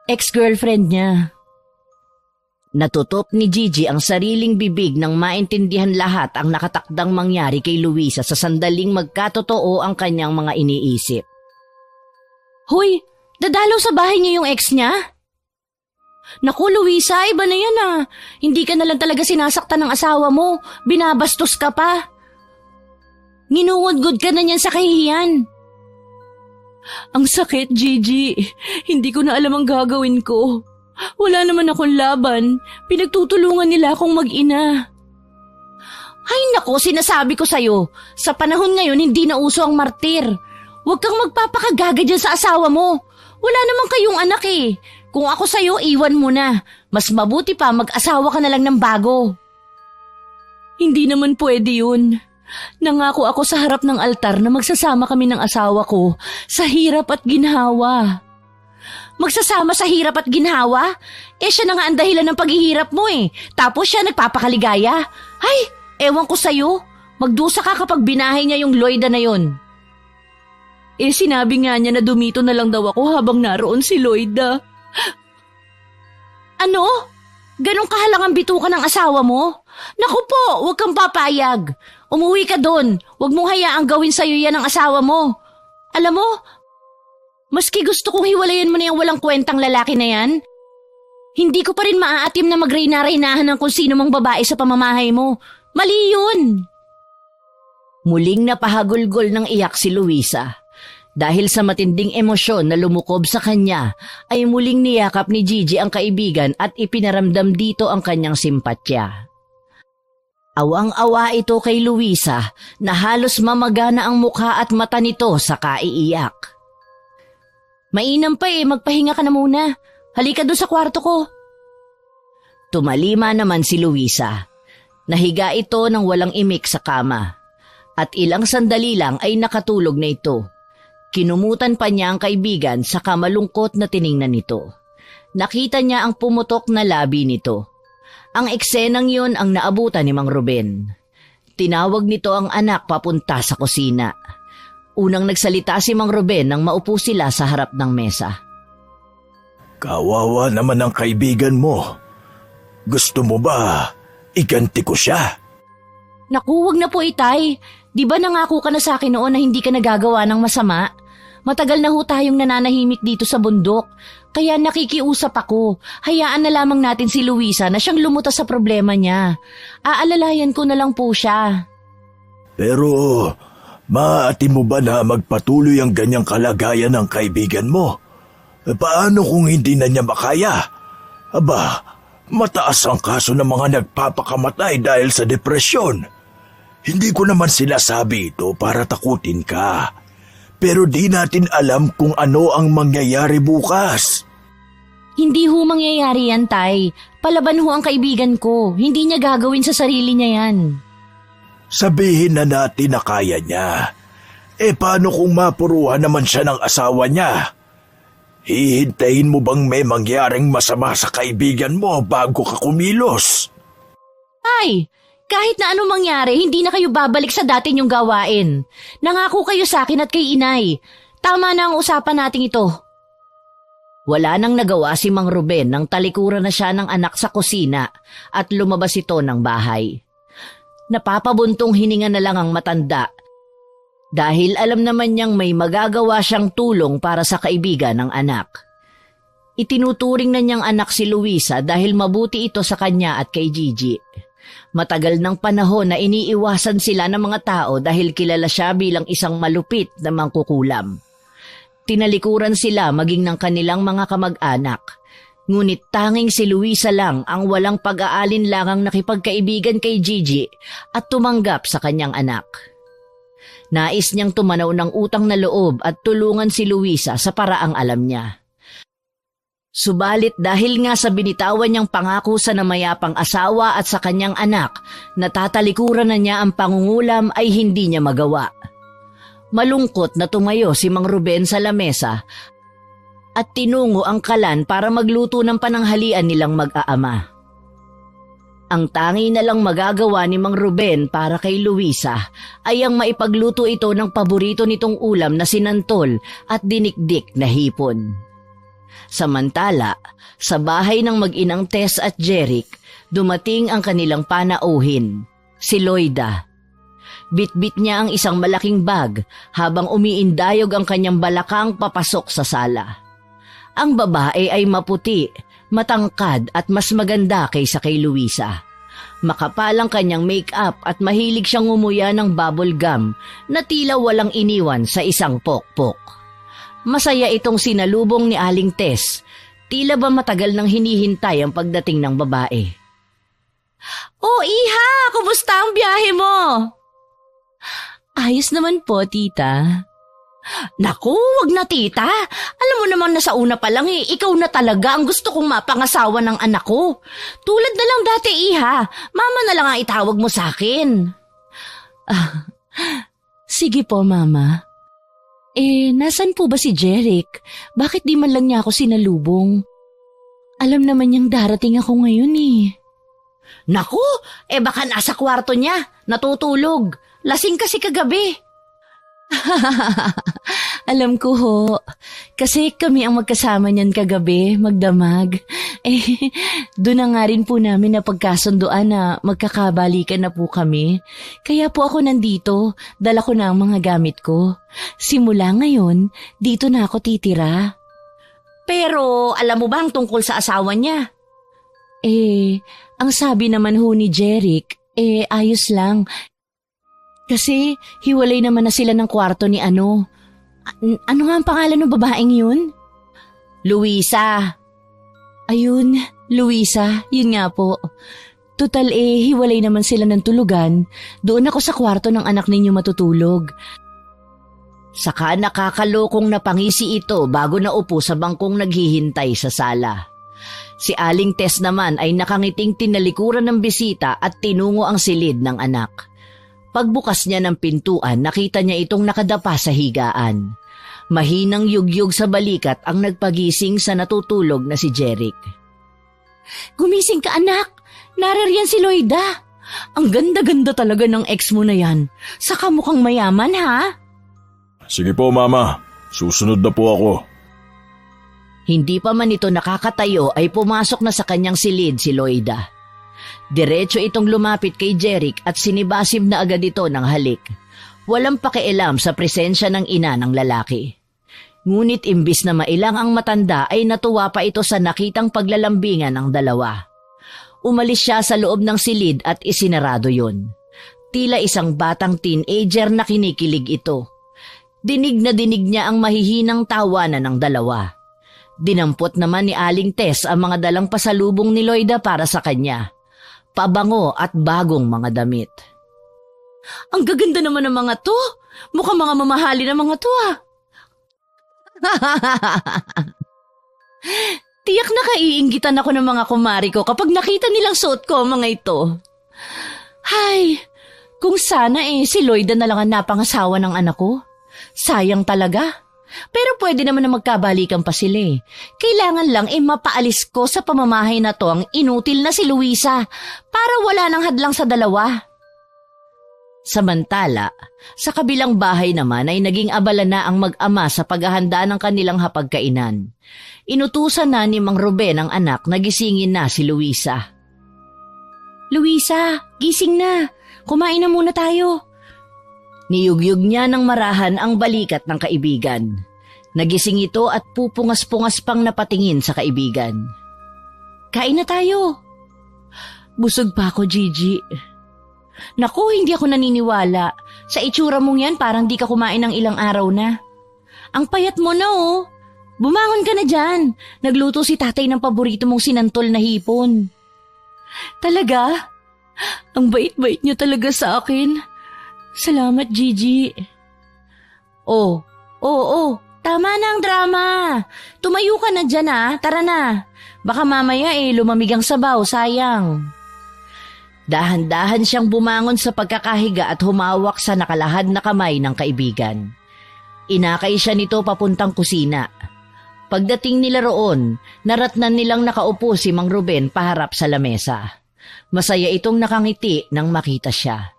Ex-girlfriend niya. Natutop ni Gigi ang sariling bibig nang maintindihan lahat ang nakatakdang mangyari kay Luisa sa sandaling magkatotoo ang kanyang mga iniisip. Hoy, dadalaw sa bahay niyo yung ex niya? Naku, Luisa, iba na yan ah. Hindi ka na lang talaga sinasaktan ng asawa mo. Binabastos ka pa. Nginungod-good ka na niyan sa kahihiyan. Ang sakit, Gigi. Hindi ko na alam ang gagawin ko. Wala naman akong laban. Pinagtutulungan nila akong mag-ina. Ay nako, sinasabi ko sa'yo. Sa panahon ngayon, hindi na uso ang martir. Huwag kang magpapakagaga dyan sa asawa mo. Wala naman kayong anak eh. Kung ako sa'yo, iwan mo na. Mas mabuti pa mag-asawa ka na lang ng bago. Hindi naman pwede yun. Nangako ako sa harap ng altar na magsasama kami ng asawa ko sa hirap at ginhawa. Magsasama sa hirap at ginhawa? Siya na nga ang dahilan ng paghihirap mo eh. Tapos siya nagpapakaligaya. Ay, ewan ko sa'yo. Magdusa ka kapag binahay niya yung Loida na yon. Sinabi nga niya na dumito na lang daw ako habang naroon si Loida. Ano? Ganong kahalangang bituka ng asawa mo? Naku po, huwag kang papayag. Umuwi ka doon. Huwag mong hayaang gawin sa'yo yan ng asawa mo. Alam mo, maski gusto kong hiwalayan mo na yung walang kwentang lalaki na yan, hindi ko pa rin maaatim na magreyna-reynahan ng kung sino mang babae sa pamamahay mo. Mali yun. Muling napahagulgol ng iyak si Luisa. Dahil sa matinding emosyon na lumukob sa kanya, ay muling niyakap ni Gigi ang kaibigan at ipinaramdam dito ang kanyang simpatya. Awang-awa ito kay Luisa na halos mamagana ang mukha at mata nito sa kaiiyak. Mainam pa magpahinga ka na muna. Halika doon sa kwarto ko. Tumalima naman si Luisa. Nahiga ito ng walang imik sa kama. At ilang sandali lang ay nakatulog na ito. Kinumutan pa niya ang kaibigan sa kamalungkot na tiningnan nito. Nakita niya ang pumutok na labi nito. Ang eksenang yun ang naabutan ni Mang Ruben. Tinawag nito ang anak papunta sa kusina. Unang nagsalita si Mang Ruben nang maupo sila sa harap ng mesa. Kawawa naman ang kaibigan mo. Gusto mo ba iganti ko siya? Naku, wag na po itay. Di ba nangako ka na sa akin noon na hindi ka nagagawa ng masama? Matagal na ho tayong nananahimik dito sa bundok. Kaya nakikiusap ako. Hayaan na lamang natin si Luisa na siyang lumutas sa problema niya. Aalalayan ko na lang po siya. Pero maaati mo ba na magpatuloy ang ganyang kalagayan ng kaibigan mo? Paano kung hindi na niya makaya? Aba, mataas ang kaso ng mga nagpapakamatay dahil sa depresyon. Hindi ko naman sinasabi ito para takutin ka. Pero di natin alam kung ano ang mangyayari bukas. Hindi ho mangyayari yan, tay. Palaban ho ang kaibigan ko. Hindi niya gagawin sa sarili niya yan. Sabihin na natin na kaya niya. Paano kung mapuruhan naman siya ng asawa niya? Hihintayin mo bang may mangyaring masama sa kaibigan mo bago ka kumilos? Ay, kahit na anong mangyari, hindi na kayo babalik sa dati niyong gawain. Nangako kayo sa akin at kay inay. Tama na ang usapan nating ito. Wala nang nagawa si Mang Ruben nang talikuran na siya ng anak sa kusina at lumabas ito ng bahay. Napapabuntong hininga na lang ang matanda dahil alam naman niyang may magagawa siyang tulong para sa kaibigan ng anak. Itinuturing na niyang anak si Luisa dahil mabuti ito sa kanya at kay Gigi. Matagal ng panahon na iniiwasan sila ng mga tao dahil kilala siya bilang isang malupit na mangkukulam. Tinalikuran sila maging ng kanilang mga kamag-anak. Ngunit tanging si Luisa lang ang walang pag-aalinlangang nakipagkaibigan kay Gigi at tumanggap sa kanyang anak. Nais niyang tumanaw ng utang na loob at tulungan si Luisa sa paraang alam niya. Subalit dahil nga sa binitawan niyang pangako sa namayapang asawa at sa kanyang anak, natatalikuran na niya ang pangungulam ay hindi niya magawa. Malungkot na tumayo si Mang Ruben sa lamesa at tinungo ang kalan para magluto ng pananghalian nilang mag-aama. Ang tangi na lang magagawa ni Mang Ruben para kay Luisa ay ang maipagluto ito ng paborito nitong ulam na sinantol at dinikdik na hipon. Samantala, sa bahay ng mag-inang Tess at Jeric, dumating ang kanilang panauhin, si Loida. Bitbit niya ang isang malaking bag habang umiindayog ang kanyang balakang papasok sa sala. Ang babae ay maputi, matangkad at mas maganda kaysa kay Luisa. Makapal ang kanyang make-up at mahilig siyang ngumuya ng bubble gum na tila walang iniwan sa isang pokpok. Masaya itong sinalubong ni Aling Tess. Tila ba matagal nang hinihintay ang pagdating ng babae. "Oh, Iha! Kumusta ang biyahe mo?" "Ayos naman po, tita." "Naku, wag na tita. Alam mo naman na sa una pa lang ikaw na talaga ang gusto kong mapangasawa ng anak ko. Tulad na lang dati, Iha. Mama na lang ang itawag mo sa akin." "Sige po, mama. Nasan po ba si Jeric? Bakit di man lang niya ako sinalubong? Alam naman niyang darating ako ngayon eh." "Naku, baka nasa kwarto niya, natutulog. Lasing kasi kagabi." "Alam ko ho. Kasi kami ang magkasama niyan kagabi, magdamag. Doon na nga rin po namin napagkasunduan na magkakabalikan na po kami. Kaya po ako nandito, dala ko na ang mga gamit ko. Simula ngayon, dito na ako titira." "Pero alam mo ba ang tungkol sa asawa niya?" Ang sabi naman ho ni Jeric, ayos lang. Kasi hiwalay naman na sila ng kwarto ni ano. Ano nga ang pangalan ng babaeng yun? "Luisa." "Ayun, Luisa, yun nga po. Total hiwalay naman sila ng tulugan. Doon ako sa kwarto ng anak ninyo matutulog." Saka nakakalokong napangisi ito bago naupo sa bangkong naghihintay sa sala. Si Aling Tess naman ay nakangiting tinalikuran ng bisita at tinungo ang silid ng anak. Pagbukas niya ng pintuan, nakita niya itong nakadapa sa higaan. Mahinang yugyug sa balikat ang nagpagising sa natutulog na si Jeric. Gumising ka, anak! Naririyan si Loida! Ang ganda-ganda talaga ng ex mo na yan. Saka mukhang mayaman, ha? Sige po, Mama. Susunod na po ako. Hindi pa man ito nakakatayo ay pumasok na sa kanyang silid si Loida. Diretso itong lumapit kay Jeric at sinibasib na agad ito ng halik. Walang pakialam sa presensya ng ina ng lalaki. Ngunit imbis na mailang ang matanda ay natuwa pa ito sa nakitang paglalambingan ng dalawa. Umalis siya sa loob ng silid at isinarado yun. Tila isang batang teenager na kinikilig ito. Dinig na dinig niya ang mahihinang tawanan ng dalawa. Dinampot naman ni Aling Tess ang mga dalang pasalubong ni Loida para sa kanya. Pabango at bagong mga damit. Ang gaganda naman ng mga to. Mukhang mga mamahali na mga to, ah. Tiyak na kaiinggitan ako ng mga kumari ko kapag nakita nilang suot ko ang mga ito. Hay, kung sana si Loida na lang ang napangasawa ng anak ko. Sayang talaga. Pero pwede naman na magkabalikan pa sila eh. Kailangan lang mapaalis ko sa pamamahay na to ang inutil na si Luisa para wala nang hadlang sa dalawa. Samantala, sa kabilang bahay naman ay naging abala na ang mag-ama sa paghahanda ng kanilang hapagkainan. Inutusan na ni Mang Ruben ang anak na gisingin na si Luisa. Luisa, gising na. Kumain na muna tayo. Niyugyug niya ng marahan ang balikat ng kaibigan. Nagising ito at pupungas-pungas pang napatingin sa kaibigan. Kain na tayo. Busog pa ako, Gigi. Naku, hindi ako naniniwala. Sa itsura mong yan parang di ka kumain ng ilang araw na. Ang payat mo na, oh. Bumangon ka na dyan. Nagluto si tatay ng paborito mong sinantol na hipon. Talaga? Ang bait-bait niyo talaga sa akin. Salamat, Gigi. Oh. Tama na ang drama. Tumayo ka na dyan, ah. Tara na. Baka mamaya lumamig ang sabaw, sayang. Dahan-dahan siyang bumangon sa pagkakahiga at humawak sa nakalahad na kamay ng kaibigan. Inakay siya nito papuntang kusina. Pagdating nila roon, naratnan nilang nakaupo si Mang Ruben paharap sa lamesa. Masaya itong nakangiti nang makita siya.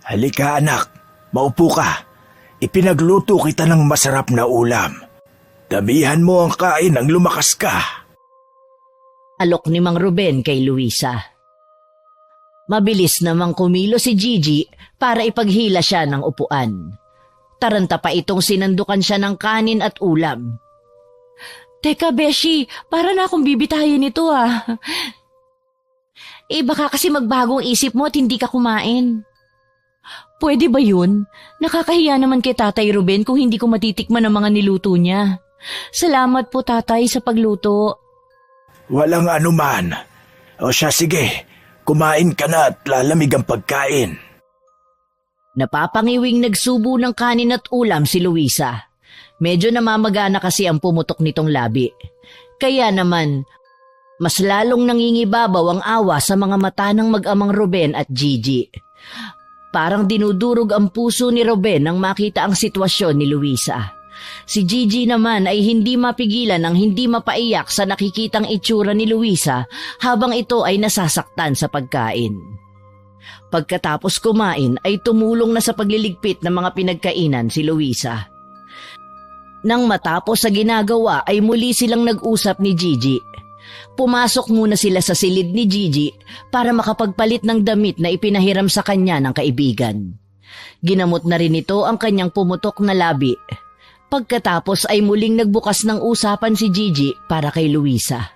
Halika anak, maupo ka. Ipinagluto kita ng masarap na ulam. Damihan mo ang kain nang lumakas ka. Alok ni Mang Ruben kay Luisa. Mabilis namang kumilo si Gigi para ipaghila siya ng upuan. Taranta pa itong sinandukan siya ng kanin at ulam. Teka, Beshi, para na akong bibitayin ito, ah. Baka kasi magbagong isip mo at hindi ka kumain. Pwede ba yun? Nakakahiya naman kay Tatay Ruben kung hindi ko matitikman ang mga niluto niya. Salamat po, Tatay, sa pagluto. Walang anuman. O siya, sige. Kumain ka na at lalamig ang pagkain. Napapangiwing nagsubo ng kanin at ulam si Luisa. Medyo namamagana kasi ang pumutok nitong labi. Kaya naman, mas lalong nangingibabaw ang awa sa mga mata ng mag-amang Ruben at Gigi. Parang dinudurog ang puso ni Ruben nang makita ang sitwasyon ni Luisa. Si Gigi naman ay hindi mapigilan ng hindi mapaiyak sa nakikitang itsura ni Luisa habang ito ay nasasaktan sa pagkain. Pagkatapos kumain ay tumulong na sa pagliligpit ng mga pinagkainan si Luisa. Nang matapos sa ginagawa ay muli silang nag-usap ni Gigi. Pumasok muna sila sa silid ni Gigi para makapagpalit ng damit na ipinahiram sa kanya ng kaibigan. Ginamot na rin ito ang kanyang pumutok na labi. Pagkatapos ay muling nagbukas ng usapan si Gigi para kay Luisa.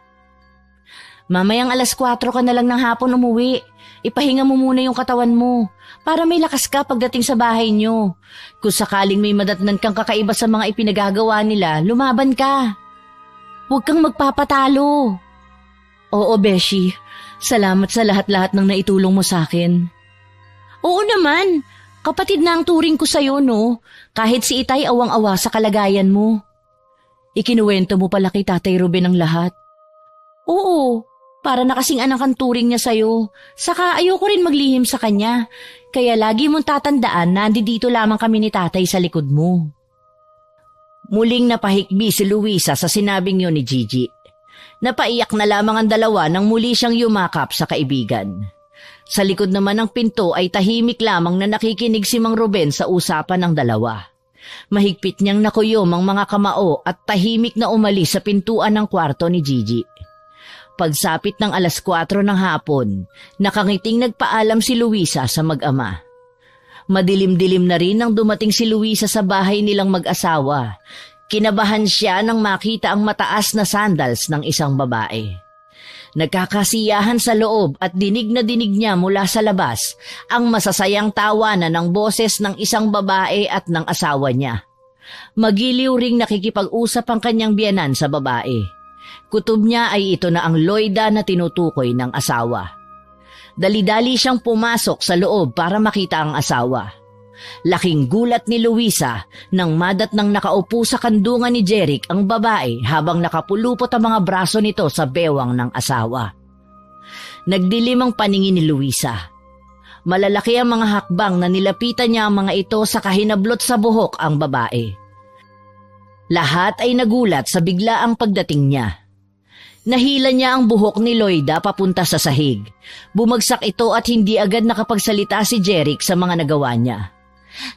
Mamayang 4:00 ka na lang ng hapon umuwi. Ipahinga mo muna yung katawan mo para may lakas ka pagdating sa bahay nyo. Kung sakaling may madatnan kang kakaiba sa mga ipinagagawa nila, lumaban ka. Huwag kang magpapatalo. Oo, Beshi. Salamat sa lahat-lahat ng naitulong mo sa akin. Oo naman. Kapatid na ang turing ko sa'yo, no? Kahit si Itay awang-awa sa kalagayan mo. Ikinuwento mo pala kay Tatay Ruben ang lahat. Oo, para nakasing anak ang turing niya sa'yo. Saka ayoko rin maglihim sa kanya. Kaya lagi mong tatandaan na dito lamang kami ni tatay sa likod mo. Muling napahikbi si Luisa sa sinabing yun ni Gigi. Napaiyak na lamang ang dalawa nang muli siyang yumakap sa kaibigan. Sa likod naman ng pinto ay tahimik lamang na nakikinig si Mang Ruben sa usapan ng dalawa. Mahigpit niyang nakuyom ang mga kamao at tahimik na umalis sa pintuan ng kwarto ni Gigi. Pagsapit ng 4:00 ng hapon, nakangiting nagpaalam si Luisa sa mag-ama. Madilim-dilim na rin nang dumating si Luisa sa bahay nilang mag-asawa. Kinabahan siya nang makita ang mataas na sandals ng isang babae. Nagkakasiyahan sa loob at dinig na dinig niya mula sa labas ang masasayang tawanan ng boses ng isang babae at ng asawa niya. Magiliw ring nakikipag-usap ang kanyang biyanan sa babae. Kutob niya ay ito na ang Loida na tinutukoy ng asawa. Dali-dali siyang pumasok sa loob para makita ang asawa. Laking gulat ni Luisa nang madat nang nakaupo sa kandungan ni Jeric ang babae habang nakapulupot ang mga braso nito sa bewang ng asawa. Nagdilim ang paningin ni Luisa. Malalaki ang mga hakbang na nilapitan niya ang mga ito sa kahinablot sa buhok ang babae. Lahat ay nagulat sa biglaang pagdating niya. Nahila niya ang buhok ni Loida papunta sa sahig. Bumagsak ito at hindi agad nakapagsalita si Jeric sa mga nagawa niya.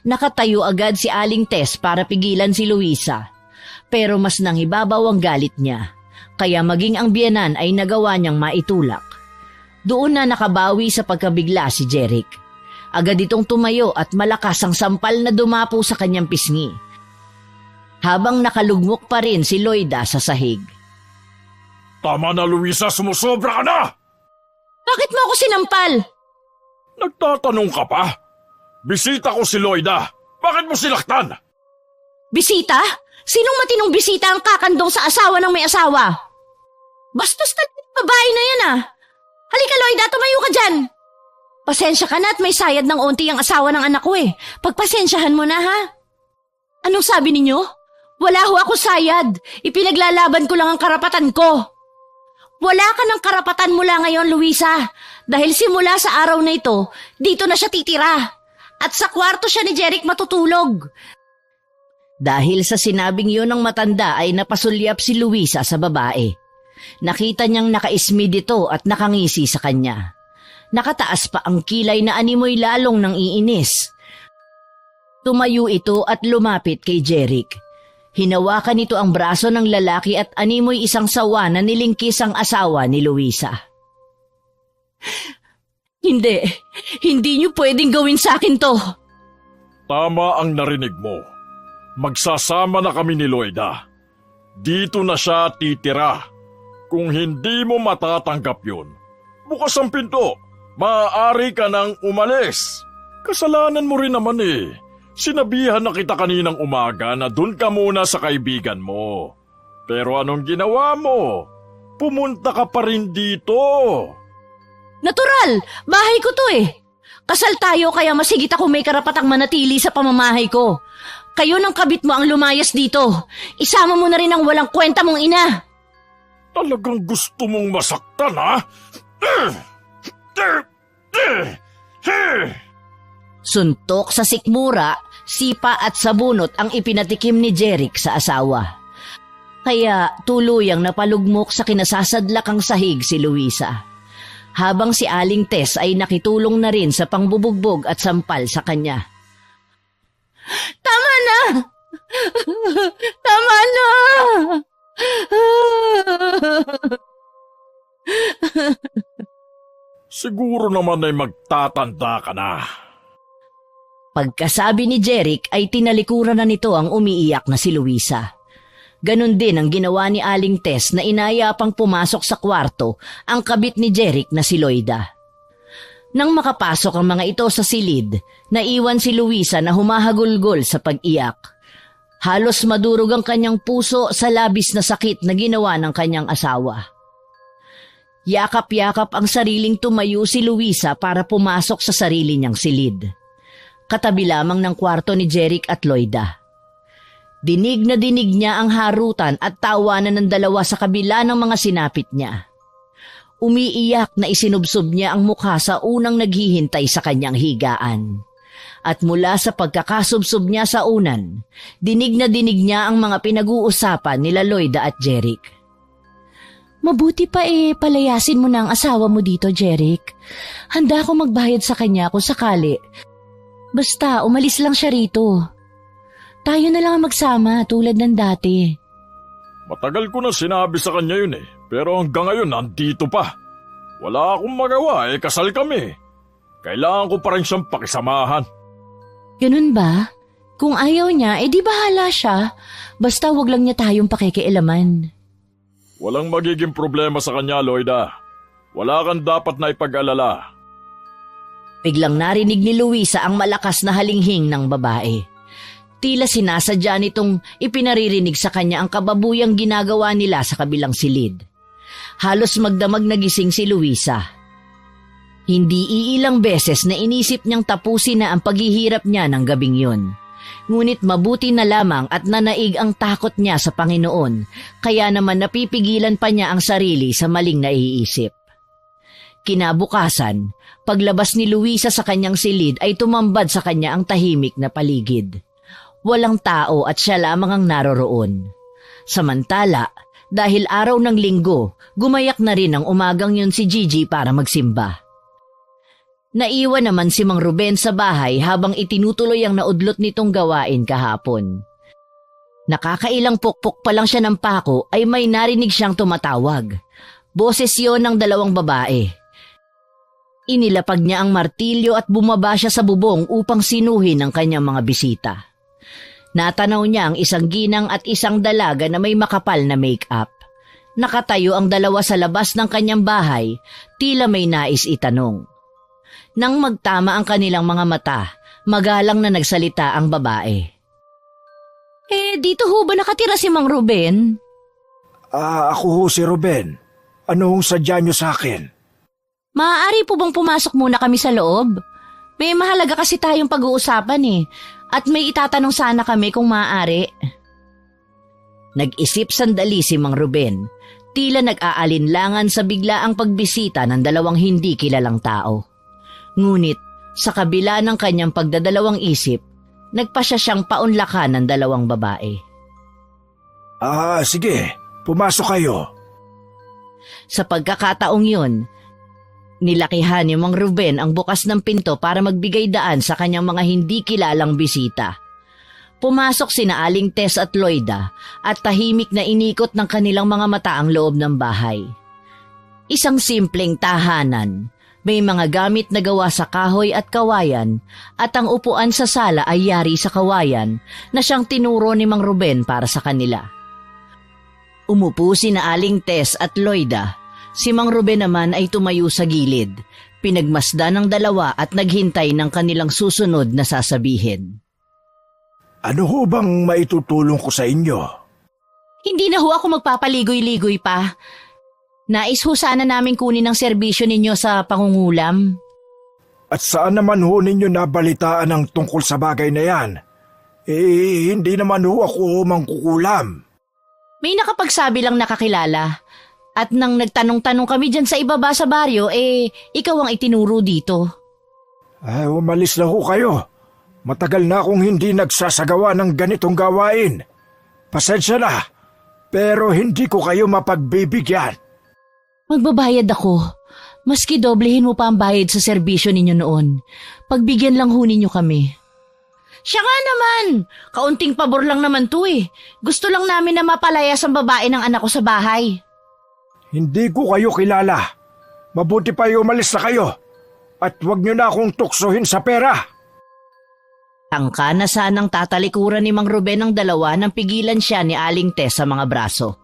Nakatayo agad si Aling Tess para pigilan si Luisa. Pero mas nangibabaw ang galit niya. Kaya maging ang biyanan ay nagawa niyang maitulak. Doon na nakabawi sa pagkabigla si Jeric. Agad itong tumayo at malakas ang sampal na dumapo sa kanyang pisngi. Habang nakalugmok pa rin si Loida sa sahig. Tama na, Luisa, sumusobra ka na! Bakit mo ako sinampal? Nagtatanong ka pa? Bisita ko si Loida. Bakit mo sinaktan? Bisita? Sinong matinong bisita ang kakandong sa asawa ng may asawa? Bastos talaga yung babae na yan ah. Halika Loida, tumayo ka dyan. Pasensya ka na at may sayad ng onti ang asawa ng anak ko eh. Pagpasensyahan mo na ha. Anong sabi ninyo? Wala ho ako sayad. Ipinaglalaban ko lang ang karapatan ko. Wala ka ng karapatan mula ngayon, Luisa. Dahil simula sa araw na ito, dito na siya titira. At sa kwarto siya ni Jeric matutulog. Dahil sa sinabing yun ng matanda ay napasulyap si Luisa sa babae. Nakita niyang nakaismi dito at nakangisi sa kanya. Nakataas pa ang kilay na animoy lalong nang iinis. Tumayo ito at lumapit kay Jeric. Hinawakan nito ang braso ng lalaki at animoy isang sawa na nilingkis ang asawa ni Luisa. Hindi niyo pwedeng gawin sa akin to. Tama ang narinig mo. Magsasama na kami ni Loida. Dito na siya titira. Kung hindi mo matatanggap yun, bukas ang pinto. Maaari ka nang umalis. Kasalanan mo rin naman eh. Sinabihan na kita kaninang umaga na dun ka muna sa kaibigan mo. Pero anong ginawa mo? Pumunta ka pa rin dito. Natural! Bahay ko to eh. Kasal tayo kaya masigit ako may karapatang manatili sa pamamahay ko. Kayo ng kabit mo ang lumayas dito. Isama mo na rin ang walang kwenta mong ina. Talagang gusto mong masaktan, ha? Suntok sa sikmura, sipa at sabunot ang ipinatikim ni Jeric sa asawa. Kaya tuluyang napalugmok sa kinasasadlakang sahig si Luisa. Habang si Aling Tess ay nakitulong na rin sa pangbubugbog at sampal sa kanya. Tama na! Tama na! Siguro naman ay magtatanda ka na. Pagkasabi ni Jeric ay tinalikuran na nito ang umiiyak na si Luisa. Ganon din ang ginawa ni Aling Tess na inaya pang pumasok sa kwarto ang kabit ni Jeric na si Loida. Nang makapasok ang mga ito sa silid, naiwan si Luisa na humahagulgol sa pag-iyak. Halos madurog ang kanyang puso sa labis na sakit na ginawa ng kanyang asawa. Yakap-yakap ang sariling tumayo si Luisa para pumasok sa sarili niyang silid. Katabi lamang ng kwarto ni Jeric at Loida. Dinig na dinig niya ang harutan at tawanan ng dalawa sa kabila ng mga sinapit niya. Umiiyak na isinubsob niya ang mukha sa unang naghihintay sa kanyang higaan. At mula sa pagkakasubsob niya sa unan, dinig na dinig niya ang mga pinag-uusapan nila Loida at Jeric. Mabuti pa palayasin mo na ang asawa mo dito, Jeric. Handa akong magbayad sa kanya kung sakali. Basta umalis lang siya rito. Tayo na lang magsama tulad ng dati. Matagal ko na sinabi sa kanya yun pero hanggang ngayon nandito pa. Wala akong magawa kasal kami. Kailangan ko pa rin siyang pakisamahan. Ganun ba? Kung ayaw niya, di bahala siya. Basta wag lang niya tayong pakikialaman. Walang magiging problema sa kanya, Loida. Wala kang dapat na ipag-alala. Biglang narinig ni Luisa ang malakas na halinghing ng babae. Tila sinasadya nitong ipinaririnig sa kanya ang kababuyang ginagawa nila sa kabilang silid. Halos magdamag nagising si Luisa. Hindi iilang beses na inisip niyang tapusin na ang paghihirap niya ng gabing yun. Ngunit mabuti na lamang at nanaig ang takot niya sa Panginoon, kaya naman napipigilan pa niya ang sarili sa maling naiisip. Kinabukasan, paglabas ni Luisa sa kanyang silid ay tumambad sa kanya ang tahimik na paligid. Walang tao at siya lamang ang naroroon. Samantala, dahil araw ng linggo, gumayak na rin ang umagang yun si Gigi para magsimba. Naiwan naman si Mang Ruben sa bahay habang itinutuloy ang naudlot nitong gawain kahapon. Nakakailang pukpok pa lang siya ng pako ay may narinig siyang tumatawag. Boses yon ng dalawang babae. Inilapag niya ang martilyo at bumaba siya sa bubong upang sinuhin ang kanyang mga bisita. Natanaw niya ang isang ginang at isang dalaga na may makapal na make-up. Nakatayo ang dalawa sa labas ng kanyang bahay, tila may nais itanong. Nang magtama ang kanilang mga mata, magalang na nagsalita ang babae. Dito ho ba nakatira si Mang Ruben? Ako ho si Ruben. Ano hong sadya niyo sa akin? Maaari po bang pumasok muna kami sa loob? May mahalaga kasi tayong pag-uusapan at may itatanong sana kami kung maaari. Nag-isip sandali si Mang Ruben, tila nag-aalinlangan sa biglaang pagbisita ng dalawang hindi kilalang tao. Ngunit sa kabila ng kanyang pagdadalawang isip, nagpasya siyang paunlakan ng dalawang babae. Sige, pumasok kayo. Sa pagkakataong yun, nilakihan ni Mang Ruben ang bukas ng pinto para magbigay daan sa kanyang mga hindi kilalang bisita. Pumasok sina Aling Tess at Loida at tahimik na inikot ng kanilang mga mata ang loob ng bahay. Isang simpleng tahanan, may mga gamit na gawa sa kahoy at kawayan at ang upuan sa sala ay yari sa kawayan na siyang tinuro ni Mang Ruben para sa kanila. Umupo sina Aling Tess at Loida. Si Mang Ruben naman ay tumayo sa gilid, pinagmasdan ng dalawa at naghintay ng kanilang susunod na sasabihin. Ano ho bang maitutulong ko sa inyo? Hindi na ho ako magpapaligoy-ligoy pa. Nais ho sana namin kunin ang serbisyo ninyo sa pangungulam. At saan naman ho ninyo nabalitaan ang tungkol sa bagay na yan? Hindi naman ho ako mangkukulam. May nakapagsabi lang nakakilala. At nang nagtanong-tanong kami dyan sa ibaba sa baryo, ikaw ang itinuro dito. Umalis na ho kayo. Matagal na akong hindi nagsasagawa ng ganitong gawain. Pasensya na, pero hindi ko kayo mapagbibigyan. Magbabayad ako. Maski doblehin mo pa ang bayad sa serbisyo ninyo noon. Pagbigyan lang ho ninyo kami. Siya nga naman! Kaunting pabor lang naman to Gusto lang namin na mapalayas ang babae ng anak ko sa bahay. Hindi ko kayo kilala. Mabuti pa umalis na kayo. At huwag niyo na akong tuksohin sa pera. Tangka na sanang tatalikuran ni Mang Ruben ang dalawa nang pigilan siya ni Aling Tess sa mga braso.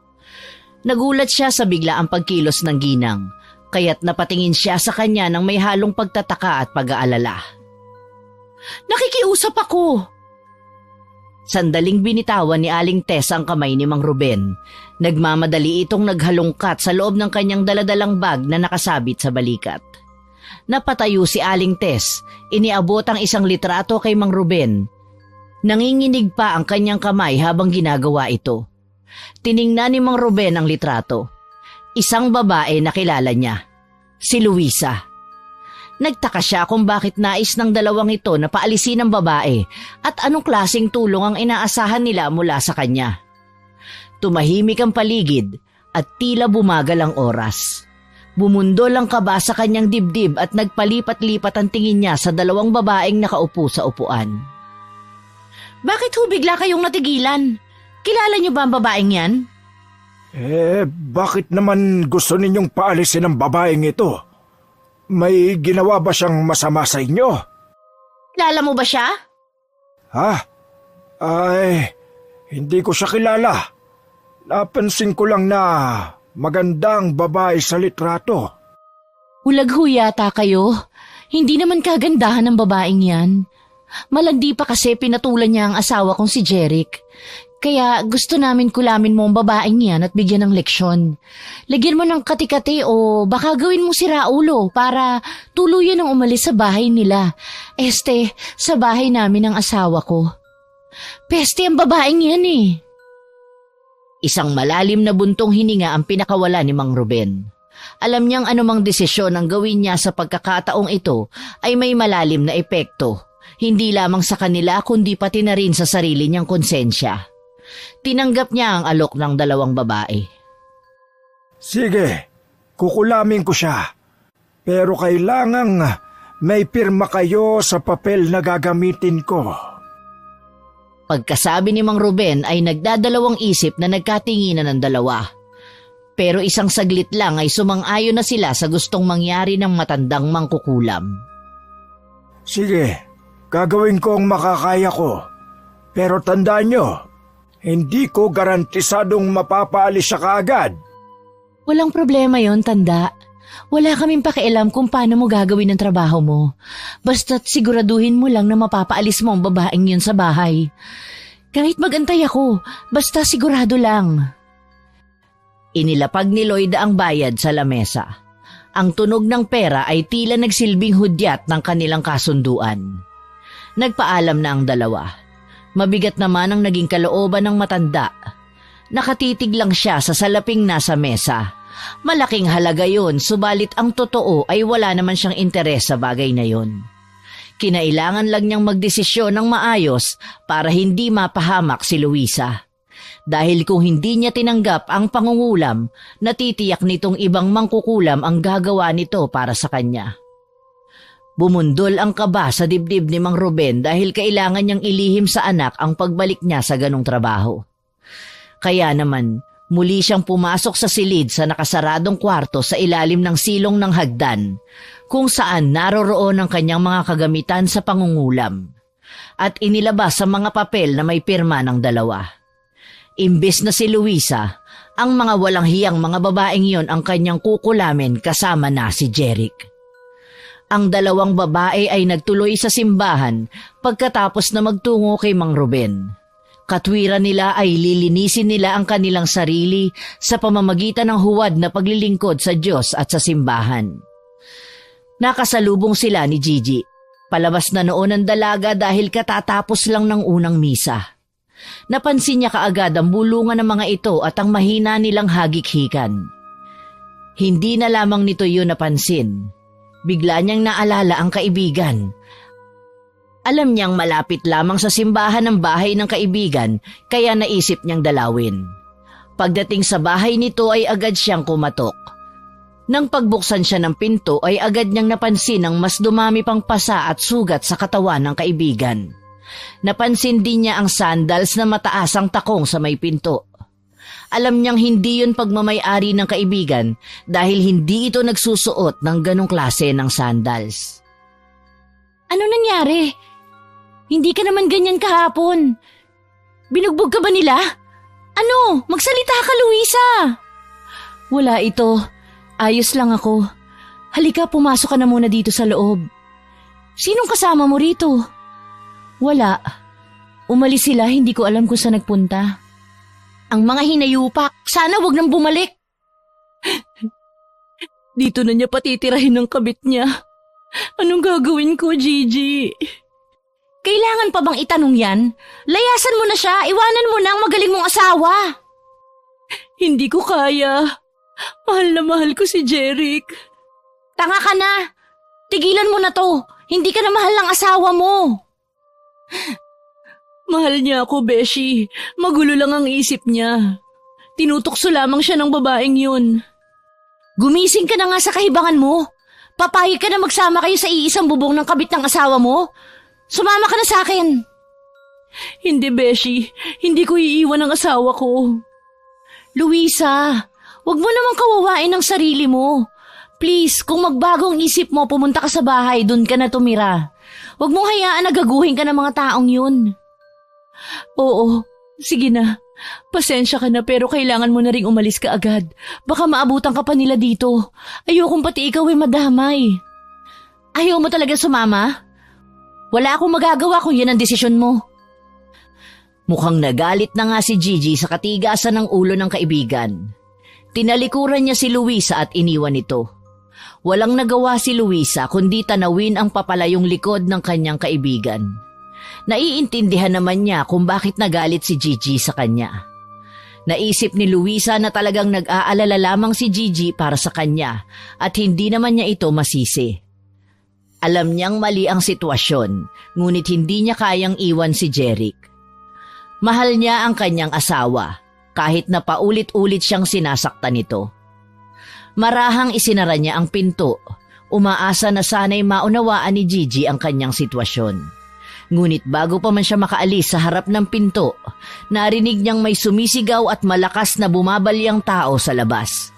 Nagulat siya sa biglaang pagkilos ng ginang, kaya't napatingin siya sa kanya ng may halong pagtataka at pag-aalala. Nakikiusap ako! Sandaling binitawan ni Aling Tess ang kamay ni Mang Ruben. Nagmamadali itong naghalungkat sa loob ng kanyang daladalang bag na nakasabit sa balikat. Napatayo si Aling Tess, iniabot ang isang litrato kay Mang Ruben. Nanginginig pa ang kanyang kamay habang ginagawa ito. Tiningnan ni Mang Ruben ang litrato. Isang babae na kilala niya. si Luisa. Nagtaka siya kung bakit nais ng dalawang ito na paalisin ang babae at anong klaseng tulong ang inaasahan nila mula sa kanya. Tumahimik ang paligid at tila bumagal ang oras. Bumundol ang kaba sa kanyang dibdib at nagpalipat-lipat ang tingin niya sa dalawang babaeng nakaupo sa upuan. Bakit ho bigla kayong natigilan? Kilala niyo ba ang babaeng yan? Bakit naman gusto ninyong paalisin ang babaeng ito? May ginawa ba siyang masama sa inyo? Kilala mo ba siya? Ha? Ay, hindi ko siya kilala. Napansin ko lang na magandang babae sa litrato. Ulag ho yata kayo. Hindi naman kagandahan ng babaeng yan. Malandi pa kasi pinatulan niya ang asawa kong si Jeric. Kaya gusto namin kulamin mo ang babaeng yan at bigyan ng leksyon. Lagyan mo ng kati-kati o baka gawin mo si Raulo para tuluyan ang umalis sa bahay nila. Sa bahay namin ng asawa ko. Peste ang babaeng yan eh. Isang malalim na buntong hininga ang pinakawala ni Mang Ruben. Alam niyang anumang desisyon ang gawin niya sa pagkakataong ito ay may malalim na epekto. Hindi lamang sa kanila kundi pati na rin sa sarili niyang konsensya. Tinanggap niya ang alok ng dalawang babae. Sige, kukulamin ko siya. Pero kailangang may pirma kayo sa papel na gagamitin ko. Pagkasabi ni Mang Ruben ay nagdadalawang isip na nagkatinginan ng dalawa. Pero isang saglit lang ay sumang-ayon na sila sa gustong mangyari ng matandang mangkukulam. Sige, gagawin ko ang makakaya ko. Pero tandaan nyo, hindi ko garantisadong mapapaalis siya kaagad. Walang problema yon, tanda. Wala kaming pakialam kung paano mo gagawin ang trabaho mo. Basta't siguraduhin mo lang na mapapaalis mo ang babaeng yun sa bahay. Kahit magantay ako, basta sigurado lang. Inilapag ni Lloyd ang bayad sa lamesa. Ang tunog ng pera ay tila nagsilbing hudyat ng kanilang kasunduan. Nagpaalam na ang dalawa. Mabigat naman ang naging kalooban ng matanda. Nakatitig lang siya sa salaping nasa mesa. Malaking halaga yun, subalit ang totoo ay wala naman siyang interes sa bagay na yun. Kinailangan lang niyang magdesisyon ng maayos para hindi mapahamak si Luisa. Dahil kung hindi niya tinanggap ang pangungulam, natitiyak nitong ibang mangkukulam ang gagawa nito para sa kanya. Bumundol ang kaba sa dibdib ni Mang Ruben dahil kailangan niyang ilihim sa anak ang pagbalik niya sa ganong trabaho. Kaya naman, muli siyang pumasok sa silid sa nakasaradong kwarto sa ilalim ng silong ng hagdan, kung saan naroroon ang kanyang mga kagamitan sa pangungulam. At inilabas sa mga papel na may pirma ng dalawa. Imbes na si Luisa, ang mga walang hiyang mga babaeng yon ang kanyang kukulamin kasama na si Jeric. Ang dalawang babae ay nagtuloy sa simbahan pagkatapos na magtungo kay Mang Ruben. Katwiran nila ay lilinisin nila ang kanilang sarili sa pamamagitan ng huwad na paglilingkod sa Diyos at sa simbahan. Nakasalubong sila ni Gigi. Palabas na noon ang dalaga dahil katatapos lang ng unang misa. Napansin niya kaagad ang bulungan ng mga ito at ang mahina nilang hagikhikan. Hindi na lamang nito yun napansin. Bigla niyang naalala ang kaibigan. Alam niyang malapit lamang sa simbahan ng bahay ng kaibigan kaya naisip niyang dalawin. Pagdating sa bahay nito ay agad siyang kumatok. Nang pagbuksan siya ng pinto ay agad niyang napansin ang mas dumami pang pasa at sugat sa katawan ng kaibigan. Napansin din niya ang sandals na mataas ang takong sa may pinto. Alam niyang hindi yun pagmamay-ari ng kaibigan dahil hindi ito nagsusuot ng ganong klase ng sandals. Ano nangyari? Hindi ka naman ganyan kahapon. Binugbog ka ba nila? Ano? Magsalita ka, Luisa! Wala ito. Ayos lang ako. Halika, pumasok ka na muna dito sa loob. Sinong kasama mo rito? Wala. Umalis sila, hindi ko alam kung saan nagpunta. Ang mga hinayupak, sana wag nang bumalik. Dito na niya patitirahin ng kabit niya. Anong gagawin ko, Gigi? Kailangan pa bang itanong yan? Layasan mo na siya, iwanan mo na ang magaling mong asawa. Hindi ko kaya. Mahal na mahal ko si Jeric. Tanga ka na. Tigilan mo na to. Hindi ka na mahal ng asawa mo. Mahal niya ako, Beshi. Magulo lang ang isip niya. Tinutokso lamang siya ng babaeng yun. Gumising ka na nga sa kahibangan mo. Papayag ka na magsama kayo sa iisang bubong ng kabit ng asawa mo. Sumama ka na sa akin. Hindi, Beshi. Hindi ko iiwan ang asawa ko. Luisa, wag mo namang kawawain ang sarili mo. Please, kung magbago ang isip mo, pumunta ka sa bahay, dun ka na tumira. Huwag mong hayaan na gaguhin ka ng mga taong yun. Oo, sige na. Pasensya ka na pero kailangan mo na ring umalis ka agad. Baka maabutan ka pa nila dito. Ayokong pati ikaw ay madamay. Ayaw mo talaga sumama? Wala akong magagawa kung yan ang desisyon mo. Mukhang nagalit na nga si Gigi sa katigasan ng ulo ng kaibigan. Tinalikuran niya si Luisa at iniwan ito. Walang nagawa si Luisa kundi tanawin ang papalayong likod ng kanyang kaibigan. Naiintindihan naman niya kung bakit nagalit si Gigi sa kanya. Naisip ni Luisa na talagang nag-aalala lamang si Gigi para sa kanya at hindi naman niya ito masisi. Alam niyang mali ang sitwasyon, ngunit hindi niya kayang iwan si Jeric. Mahal niya ang kanyang asawa, kahit na paulit-ulit siyang sinasaktan nito. Marahang isinara niya ang pinto, umaasa na sana'y maunawaan ni Gigi ang kanyang sitwasyon. Ngunit bago pa man siya makaalis sa harap ng pinto, narinig niyang may sumisigaw at malakas na bumabalyang tao sa labas.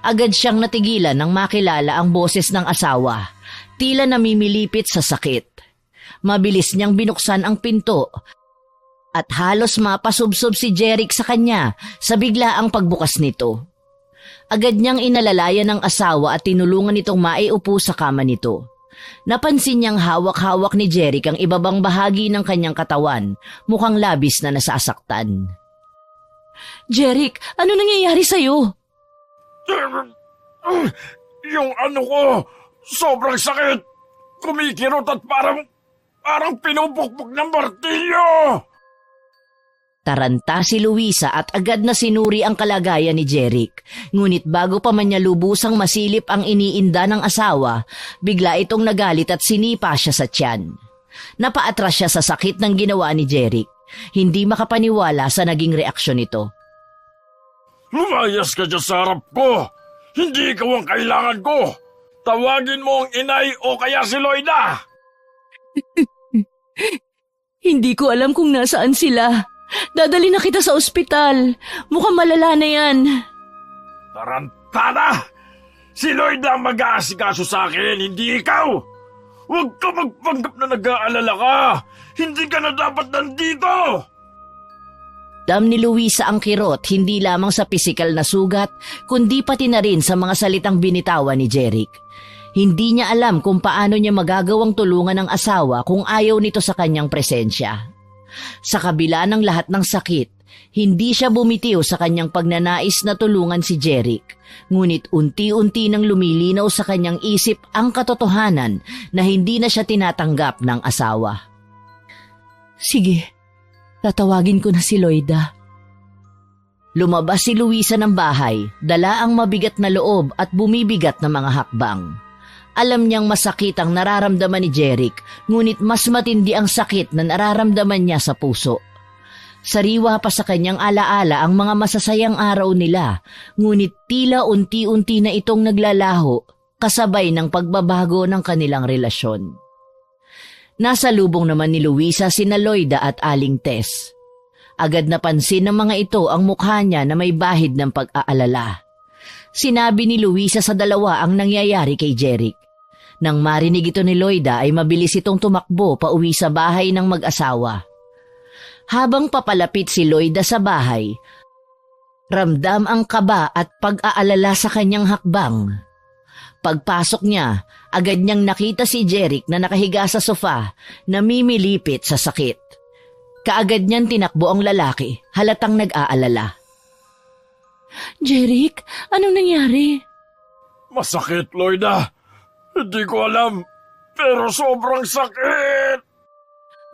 Agad siyang natigilan nang makilala ang boses ng asawa, tila namimilipit sa sakit. Mabilis niyang binuksan ang pinto at halos mapasubsob si Jeric sa kanya sa biglaang pagbukas nito. Agad niyang inalalayan ng asawa at tinulungan itong maiupo sa kama nito. Napansin niyang hawak-hawak ni Jeric ang ibabang bahagi ng kanyang katawan, mukhang labis na nasasaktan. Jeric, ano nangyayari sa'yo? Yung ano ko, sobrang sakit. Kumikirot at parang pinupukpok ng martilyo. Taranta si Luisa at agad na sinuri ang kalagayan ni Jeric. Ngunit bago pa man niya lubusang masilip ang iniinda ng asawa, bigla itong nagalit at sinipa siya sa tiyan. Napaatras siya sa sakit ng ginawa ni Jeric. Hindi makapaniwala sa naging reaksyon nito. Lumayas ka dyan sa harap ko. Hindi ikaw ang kailangan ko. Tawagin mo ang inay o kaya si Loida. Hindi ko alam kung nasaan sila. Dadali na kita sa ospital. Mukhang malala na yan. Tarantada! Si Loida ang mag-aasikaso sa akin, hindi ikaw! Huwag ka magpanggap na nag-aalala ka! Hindi ka na dapat nandito! Dam ni Luisa ang kirot hindi lamang sa pisikal na sugat, kundi pati na rin sa mga salitang binitawan ni Jeric. Hindi niya alam kung paano niya magagawang tulungan ang asawa kung ayaw nito sa kanyang presensya. Sa kabila ng lahat ng sakit, hindi siya bumitiw sa kanyang pagnanais na tulungan si Jeric. Ngunit unti-unti nang lumilinaw sa kanyang isip ang katotohanan na hindi na siya tinatanggap ng asawa. Sige, tatawagin ko na si Loida. Lumabas si Luisa ng bahay, dala ang mabigat na loob at bumibigat na mga hakbang. Alam niyang masakit ang nararamdaman ni Jeric, ngunit mas matindi ang sakit na nararamdaman niya sa puso. Sariwa pa sa kanyang alaala ang mga masasayang araw nila, ngunit tila unti-unti na itong naglalaho kasabay ng pagbabago ng kanilang relasyon. Nasa lubong naman ni Luisa sina Loida at Aling Tess. Agad napansin ng mga ito ang mukha niya na may bahid ng pag-aalala. Sinabi ni Luisa sa dalawa ang nangyayari kay Jeric. Nang marinig ito ni Loida ay mabilis itong tumakbo pauwi sa bahay ng mag-asawa. Habang papalapit si Loida sa bahay, ramdam ang kaba at pag-aalala sa kanyang hakbang. Pagpasok niya, agad niyang nakita si Jeric na nakahiga sa sofa, namimilipit sa sakit. Kaagad niyang tinakbo ang lalaki, halatang nag-aalala. Jeric, anong nangyari? Masakit, Loida. Hindi ko alam, pero sobrang sakit.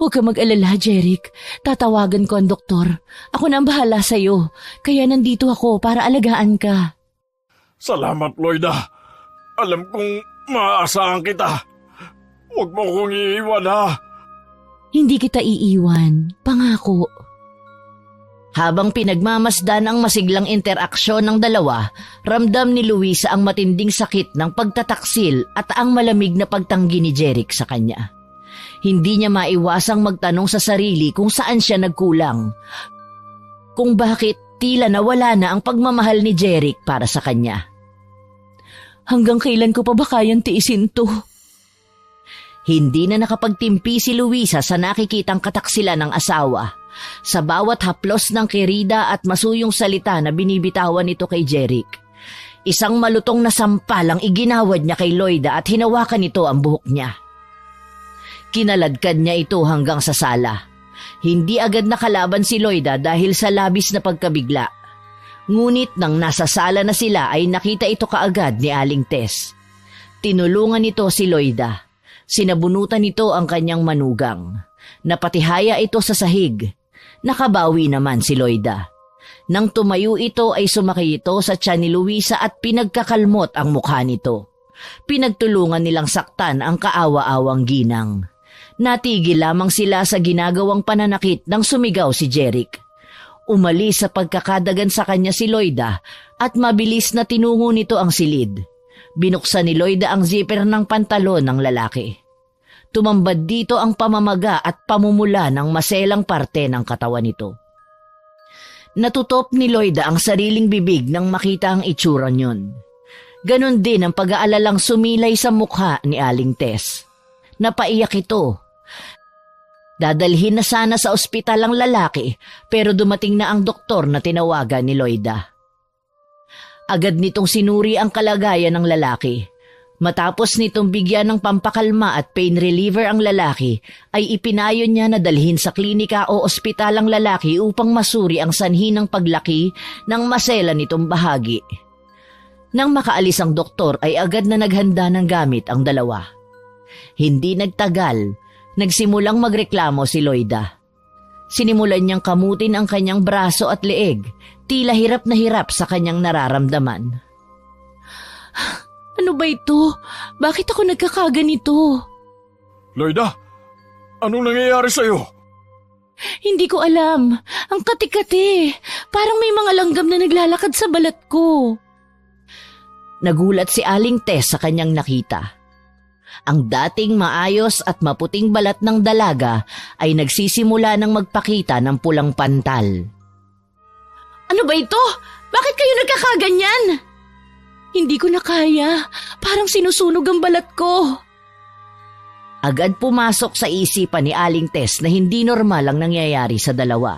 Huwag ka mag-alala, Jeric. Tatawagan ko ang doktor. Ako na ang bahala sa'yo, kaya nandito ako para alagaan ka. Salamat, Loida. Alam kong Maasahan kita. Huwag mo kong iiwan ha. Hindi kita iiwan, pangako. Habang pinagmamasdan ang masiglang interaksyon ng dalawa, ramdam ni Luisa ang matinding sakit ng pagtataksil at ang malamig na pagtanggi ni Jeric sa kanya. Hindi niya maiwasang magtanong sa sarili kung saan siya nagkulang, kung bakit tila nawala na ang pagmamahal ni Jeric para sa kanya. Hanggang kailan ko pa ba kayang tiisin to? Hindi na nakapagtimpi si Luisa sa nakikitang kataksilan ng asawa. Sa bawat haplos ng kirida at masuyong salita na binibitawan nito kay Jeric, isang malutong na sampal ang iginawad niya kay Loida at hinawakan nito ang buhok niya. Kinaladkad niya ito hanggang sa sala. Hindi agad nakalaban si Loida dahil sa labis na pagkabigla. Ngunit nang nasa sala na sila ay nakita ito kaagad ni Aling Tess. Tinulungan nito si Loida. Sinabunutan nito ang kanyang manugang. Napatihaya ito sa sahig. Nakabawi naman si Loida. Nang tumayo ito ay sumakay ito sa tiyan ni Luisa at pinagkakalmot ang mukha nito. Pinagtulungan nilang saktan ang kaawa-awang ginang. Natigil lamang sila sa ginagawang pananakit nang sumigaw si Jeric. Umalis sa pagkakadagan sa kanya si Loida at mabilis na tinungo nito ang silid. Binuksan ni Loida ang zipper ng pantalon ng lalaki. Tumambad dito ang pamamaga at pamumula ng maselang parte ng katawan nito. Natutop ni Loida ang sariling bibig nang makita ang itsura niyon. Ganon din ang pag-aalalang sumilay sa mukha ni Aling Tess. Napaiyak ito. Dadalhin na sana sa ospital ang lalaki pero dumating na ang doktor na tinawagan ni Loida. Agad nitong sinuri ang kalagayan ng lalaki. Matapos nitong bigyan ng pampakalma at pain reliever ang lalaki, ay ipinayo niya na dalhin sa klinika o ospital ang lalaki upang masuri ang sanhi ng paglaki ng masela nitong bahagi. Nang makaalis ang doktor ay agad na naghanda ng gamit ang dalawa. Hindi nagtagal, nagsimulang magreklamo si Loida. Sinimulan niyang kamutin ang kanyang braso at leeg, tila hirap na hirap sa kanyang nararamdaman. Ano ba ito? Bakit ako nagkakaganito? Loida, anong nangyayari sa'yo? Hindi ko alam. Ang kati-kati. Parang may mga langgam na naglalakad sa balat ko. Nagulat si Aling Tess sa kanyang nakita. Ang dating maayos at maputing balat ng dalaga ay nagsisimula ng magpakita ng pulang pantal. Ano ba ito? Bakit kayo nagkakaganyan? Hindi ko na kaya. Parang sinusunog ang balat ko. Agad pumasok sa isipan ni Aling Tess na hindi normal ang nangyayari sa dalawa.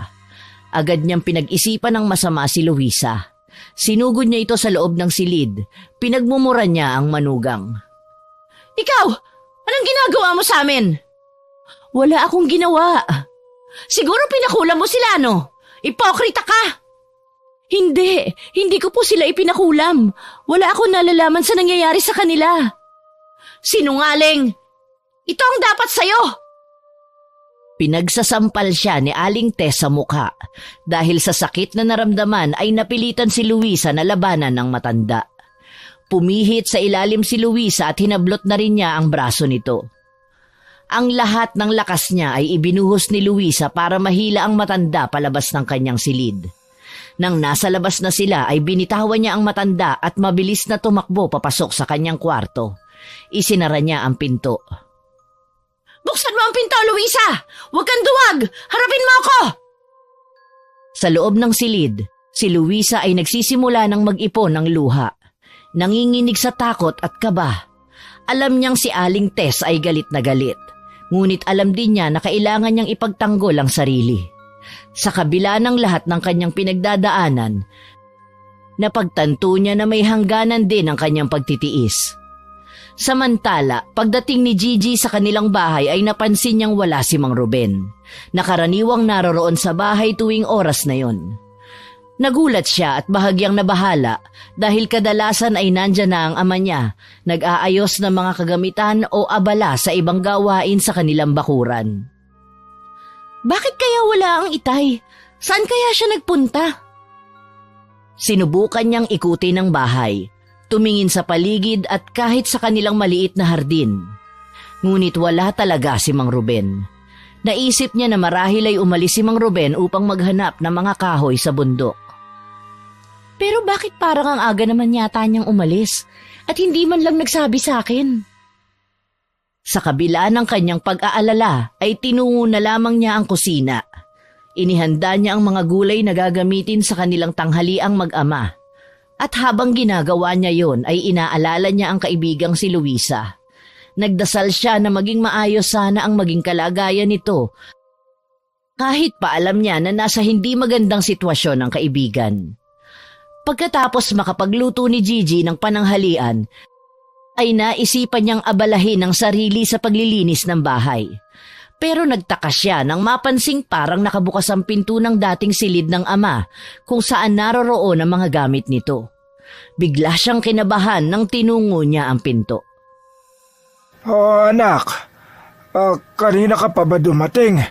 Agad niyang pinag-isipan ng masama si Luisa. Sinugod niya ito sa loob ng silid. Pinagmumura niya ang manugang. Ikaw! Anong ginagawa mo sa amin? Wala akong ginawa. Siguro pinakulam mo sila, no? Ipokrita ka! Hindi ko po sila ipinakulam. Wala akong nalalaman sa nangyayari sa kanila. Sinungaling! Ito ang dapat sa'yo! Pinagsasampal siya ni Aling Tess sa mukha. Dahil sa sakit na naramdaman ay napilitan si Luisa na labanan ng matanda. Pumihit sa ilalim si Luisa at hinablot na rin niya ang braso nito. Ang lahat ng lakas niya ay ibinuhos ni Luisa para mahila ang matanda palabas ng kanyang silid. Nang nasa labas na sila ay binitawan niya ang matanda at mabilis na tumakbo papasok sa kanyang kwarto. Isinara niya ang pinto. Buksan mo ang pinto, Luisa! Huwag kang duwag! Harapin mo ako! Sa loob ng silid, si Luisa ay nagsisimula ng mag-ipon ng luha. Nanginginig sa takot at kaba. Alam niyang si Aling Tess ay galit na galit. Ngunit alam din niya na kailangan niyang ipagtanggol ang sarili. Sa kabila ng lahat ng kanyang pinagdadaanan, napagtanto niya na may hangganan din ang kanyang pagtitiis. Samantala, pagdating ni Gigi sa kanilang bahay ay napansin niyang wala si Mang Ruben. Nakaraniwang naroroon sa bahay tuwing oras na yon. Nagulat siya at bahagyang nabahala dahil kadalasan ay nandyan na ang ama niya, nag-aayos ng mga kagamitan o abala sa ibang gawain sa kanilang bakuran. Bakit kaya wala ang itay? Saan kaya siya nagpunta? Sinubukan niyang ikutin ang bahay. Tumingin sa paligid at kahit sa kanilang maliit na hardin. Ngunit wala talaga si Mang Ruben. Naisip niya na marahil ay umalis si Mang Ruben upang maghanap ng mga kahoy sa bundok. Pero bakit parang ang aga naman yata niyang umalis at hindi man lang nagsabi sa akin? Sa kabila ng kanyang pag-aalala ay tinungo na lamang niya ang kusina. Inihanda niya ang mga gulay na gagamitin sa kanilang tanghaliang mag-ama. At habang ginagawa niya yon ay inaalala niya ang kaibigang si Luisa. Nagdasal siya na maging maayos sana ang maging kalagayan nito. Kahit pa alam niya na nasa hindi magandang sitwasyon ang kaibigan. Pagkatapos makapagluto ni Gigi ng pananghalian, ay naisipan niyang abalahin ang sarili sa paglilinis ng bahay. Pero nagtaka siya nang mapansing parang nakabukas ang pinto ng dating silid ng ama kung saan naroroon ang mga gamit nito. Bigla siyang kinabahan nang tinungo niya ang pinto. Oh, anak. Kanina ka pa ba dumating?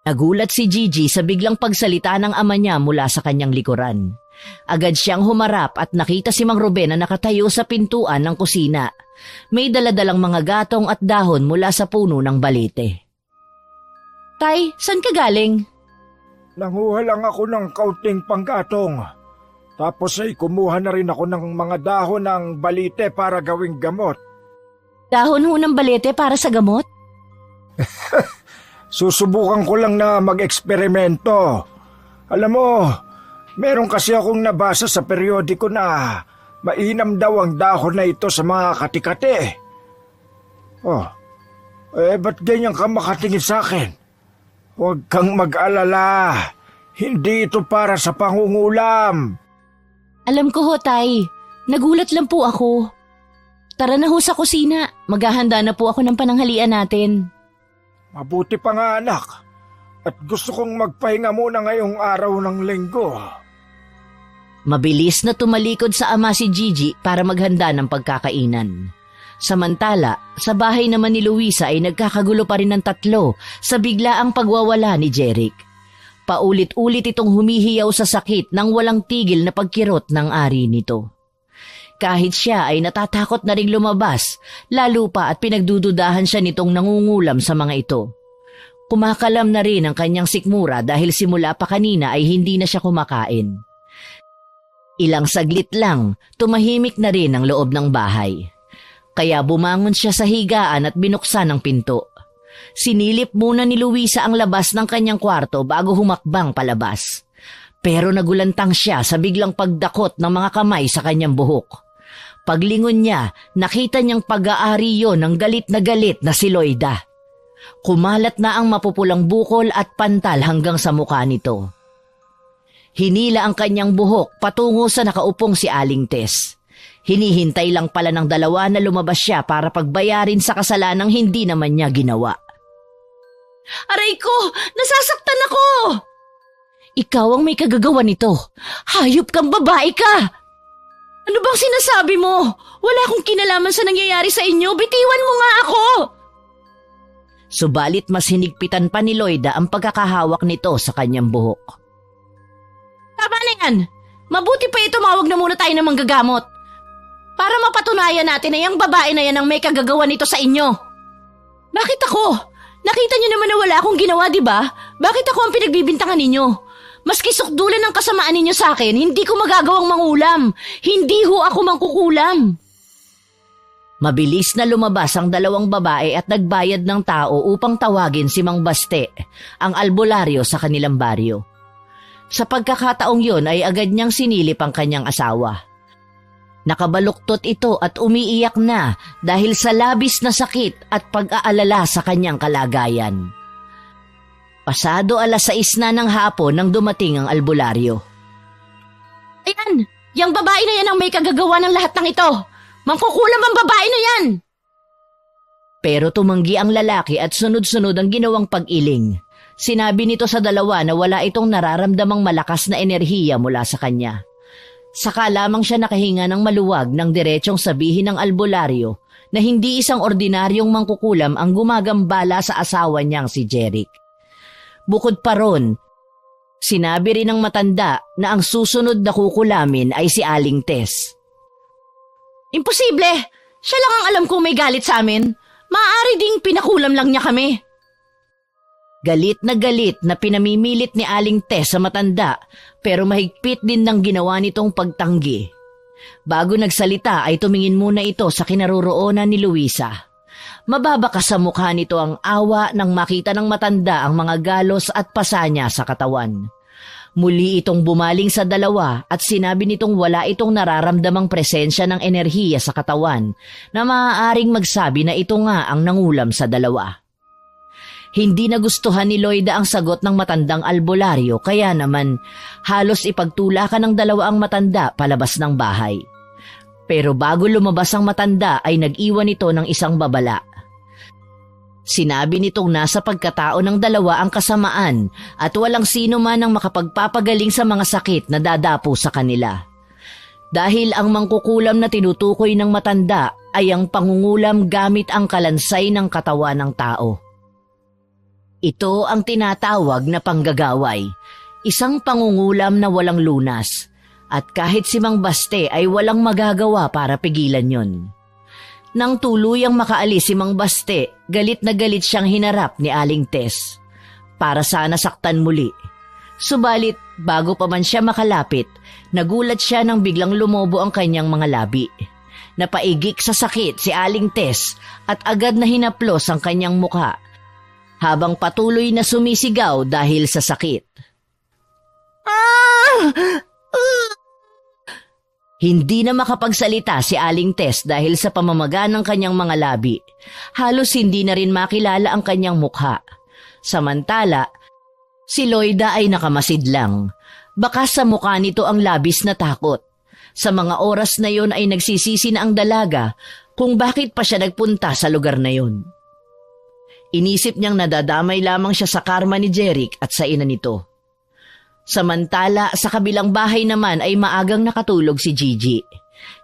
Nagulat si Gigi sa biglang pagsalita ng ama niya mula sa kanyang likuran. Agad siyang humarap at nakita si Mang Ruben na nakatayo sa pintuan ng kusina. May daladalang mga gatong at dahon mula sa puno ng balete. Tay, saan ka galing? Nanguha lang ako ng kaunting panggatong. Tapos ay kumuha na rin ako ng mga dahon ng balite para gawing gamot. Dahon ho ng balete para sa gamot? Susubukan ko lang na mag-eksperimento. Alam mo, meron kasi akong nabasa sa periodiko na mainam daw ang dahon na ito sa mga kati-kati. Oh, ba't ganyan ka makatingin sa akin? Huwag kang mag-alala. Hindi ito para sa pangungulam. Alam ko ho, Tay. Nagulat lang po ako. Tara na ho sa kusina. Maghahanda na po ako ng pananghalian natin. Mabuti pa nga, anak. At gusto kong magpahinga muna ngayong araw ng linggo. Mabilis na tumalikod sa ama si Gigi para maghanda ng pagkakainan. Samantala, sa bahay naman ni Luisa ay nagkakagulo pa rin ng tatlo sa biglaang pagwawala ni Jeric. Paulit-ulit itong humihiyaw sa sakit nang walang tigil na pagkirot ng ari nito. Kahit siya ay natatakot na ring lumabas, lalo pa at pinagdududahan siya nitong nangungulam sa mga ito. Kumakalam na rin ang kanyang sikmura dahil simula pa kanina ay hindi na siya kumakain. Ilang saglit lang, tumahimik na rin ang loob ng bahay. Kaya bumangon siya sa higaan at binuksan ang pinto. Sinilip muna ni Luisa ang labas ng kanyang kwarto bago humakbang palabas. Pero nagulantang siya sa biglang pagdakot ng mga kamay sa kanyang buhok. Paglingon niya, nakita niyang pag-aari yon ng galit na si Loida. Kumalat na ang mapupulang bukol at pantal hanggang sa mukha nito. Hinila ang kanyang buhok patungo sa nakaupong si Aling Tess. Hinihintay lang pala ng dalawa na lumabas siya para pagbayarin sa kasalanang hindi naman niya ginawa. Aray ko! Nasasaktan ako! Ikaw ang may kagagawa nito. Hayop kang babae ka! Ano bang sinasabi mo? Wala akong kinalaman sa nangyayari sa inyo. Bitiwan mo nga ako! Subalit mas hinigpitan pa ni Loida ang pagkakahawak nito sa kanyang buhok. Tama na yan! Mabuti pa tumawag na muna tayo ng manggagamot. Para mapatunayan natin na yung babae na yan ang may kagagawa nito sa inyo. Bakit ako? Nakita niyo naman na wala akong ginawa, di ba? Bakit ako ang pinagbibintangan ninyo? Maski sukdulan ng kasamaan ninyo sa akin, hindi ko magagawang mangulam. Hindi ho ako mangkukulam. Mabilis na lumabas ang dalawang babae at nagbayad ng tao upang tawagin si Mang Baste, ang albularyo sa kanilang baryo. Sa pagkakataong yon ay agad niyang sinilip ang kanyang asawa. Nakabaluktot ito at umiiyak na dahil sa labis na sakit at pag-aalala sa kanyang kalagayan. Pasado 6:00 na ng hapon nang dumating ang albularyo. Ayan! Yang babae na yan ang may kagagawa ng lahat ng ito! Mangkukulam ang babae na yan! Pero tumanggi ang lalaki at sunod-sunod ang ginawang pag-iling. Sinabi nito sa dalawa na wala itong nararamdamang malakas na enerhiya mula sa kanya. Saka lamang siya nakahinga ng maluwag nang diretsong sabihin ng albularyo na hindi isang ordinaryong mangkukulam ang gumagambala sa asawa niyang si Jeric. Bukod pa ron, sinabi rin ng matanda na ang susunod na kukulamin ay si Aling Tess. Imposible! Siya lang ang alam kong may galit sa amin. Maaari ding pinakulam lang niya kami. Galit na pinamimilit ni Aling Tess sa matanda pero mahigpit din ng ginawa nitong pagtanggi. Bago nagsalita ay tumingin muna ito sa kinaroroonan ni Luisa. Mababaka sa mukha nito ang awa nang makita ng matanda ang mga galos at pasa niya sa katawan. Muli itong bumaling sa dalawa at sinabi nitong wala itong nararamdamang presensya ng enerhiya sa katawan na maaaring magsabi na ito nga ang nangulam sa dalawa. Hindi nagustuhan ni Loida ang sagot ng matandang albularyo kaya naman halos ipagtulakan ng dalawa ang matanda palabas ng bahay. Pero bago lumabas ang matanda ay nag-iwan ito ng isang babala. Sinabi nitong nasa pagkatao ng dalawa ang kasamaan at walang sino man ang makapagpapagaling sa mga sakit na dadapo sa kanila. Dahil ang mangkukulam na tinutukoy ng matanda ay ang pangungulam gamit ang kalansay ng katawan ng tao. Ito ang tinatawag na panggagaway, isang pangungulam na walang lunas at kahit si Mang Baste ay walang magagawa para pigilan yon. Nang tuluyang makaalis si Mang Baste, galit na galit siyang hinarap ni Aling Tess. Para sana saktan muli. Subalit, bago pa man siya makalapit, nagulat siya nang biglang lumobo ang kanyang mga labi. Napaigik sa sakit si Aling Tess at agad na hinaplos ang kanyang mukha, habang patuloy na sumisigaw dahil sa sakit. Hindi na makapagsalita si Aling Tess dahil sa pamamaga ng kanyang mga labi. Halos hindi na rin makilala ang kanyang mukha. Samantala, si Loida ay nakamasid lang. Baka sa mukha nito ang labis na takot. Sa mga oras na yon ay nagsisisi na ang dalaga kung bakit pa siya nagpunta sa lugar na yon. Inisip niyang nadadamay lamang siya sa karma ni Jeric at sa ina nito. Samantala, sa kabilang bahay naman ay maagang nakatulog si Gigi.